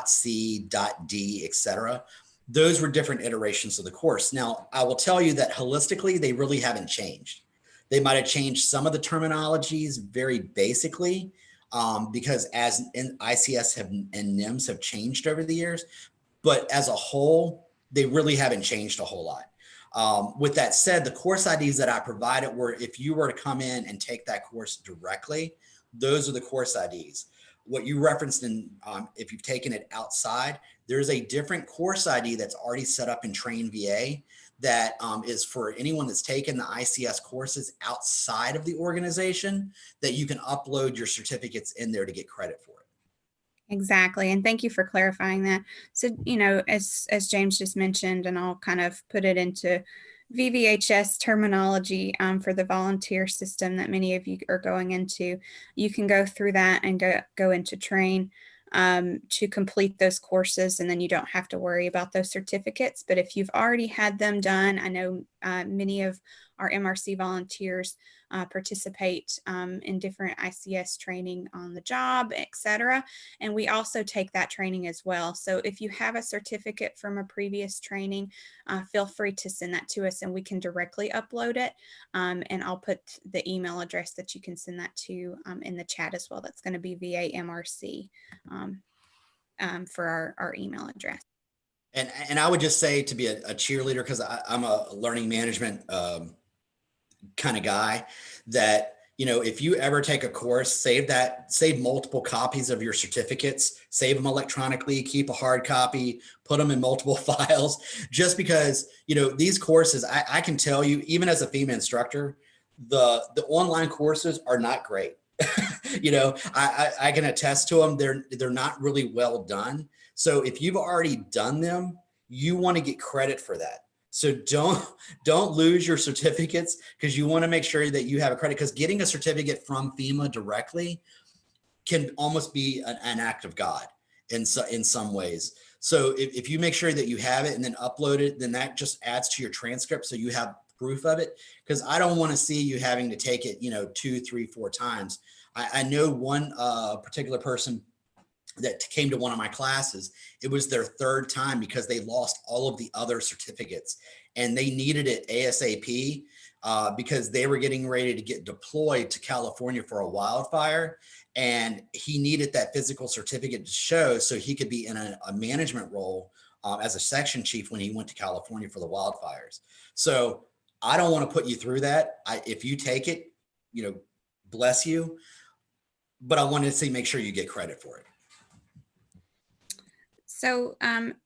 .C, .D, etc. those were different iterations of the course. Now, I will tell you that holistically, they really haven't changed. They might have changed some of the terminologies very basically, because as ICS and NIMS have changed over the years, but as a whole, they really haven't changed a whole lot. With that said, the course IDs that I provided were, if you were to come in and take that course directly, those are the course IDs. What you referenced in, if you've taken it outside, there's a different course ID that's already set up in Train VA that is for anyone that's taken the ICS courses outside of the organization, that you can upload your certificates in there to get credit for it. Exactly. And thank you for clarifying that. So, you know, as James just mentioned, and I'll kind of put it into VVHS terminology for the volunteer system that many of you are going into, you can go through that and go into train to complete those courses, and then you don't have to worry about those certificates. But if you've already had them done, I know many of our MRC volunteers participate in different ICS training on the job, etc. And we also take that training as well. So if you have a certificate from a previous training, feel free to send that to us and we can directly upload it. And I'll put the email address that you can send that to in the chat as well. That's going to be VA MRC for our email address. And I would just say, to be a cheerleader, because I'm a learning management kind of guy, that, you know, if you ever take a course, save multiple copies of your certificates, save them electronically, keep a hard copy, put them in multiple files, just because, you know, these courses, I can tell you, even as a female instructor, the online courses are not great. You know, I can attest to them. They're not really well done. So if you've already done them, you want to get credit for that. So don't lose your certificates, because you want to make sure that you have a credit, because getting a certificate from FEMA directly can almost be an act of God in some ways. So if you make sure that you have it and then upload it, then that just adds to your transcript, so you have proof of it. Because I don't want to see you having to take it, you know, 2, 3, 4 times. I know one particular person that came to one of my classes. It was their 3rd time because they lost all of the other certificates, and they needed it ASAP because they were getting ready to get deployed to California for a wildfire. And he needed that physical certificate to show so he could be in a management role as a section chief when he went to California for the wildfires. So I don't want to put you through that. If you take it, you know, bless you, but I wanted to say, make sure you get credit for it. So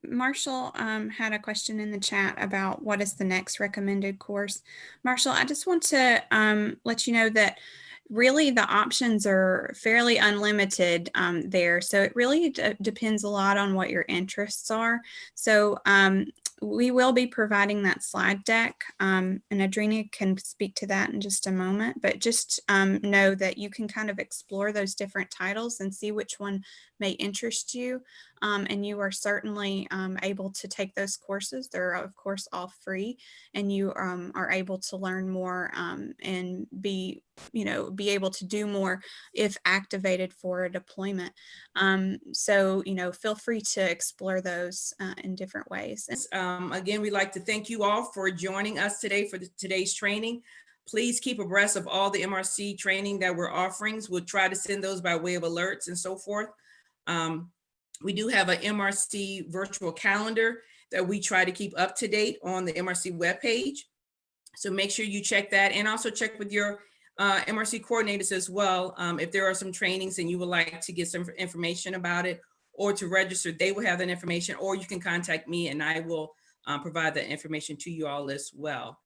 Marshall had a question in the chat about what is the next recommended course. Marshall, I just want to let you know that really the options are fairly unlimited there. So it really depends a lot on what your interests are. So we will be providing that slide deck, and Adrena can speak to that in just a moment, but just know that you can kind of explore those different titles and see which one may interest you. And you are certainly able to take those courses. They're of course all free, and you are able to learn more and be able to do more if activated for a deployment. So, you know, feel free to explore those in different ways. Again, we'd like to thank you all for joining us today for today's training. Please keep abreast of all the MRC training that we're offering. We'll try to send those by way of alerts and so forth. We do have an MRC virtual calendar that we try to keep up to date on the MRC webpage. So make sure you check that, and also check with your MRC coordinators as well. If there are some trainings and you would like to get some information about it or to register, they will have that information, or you can contact me and I will provide that information to you all as well.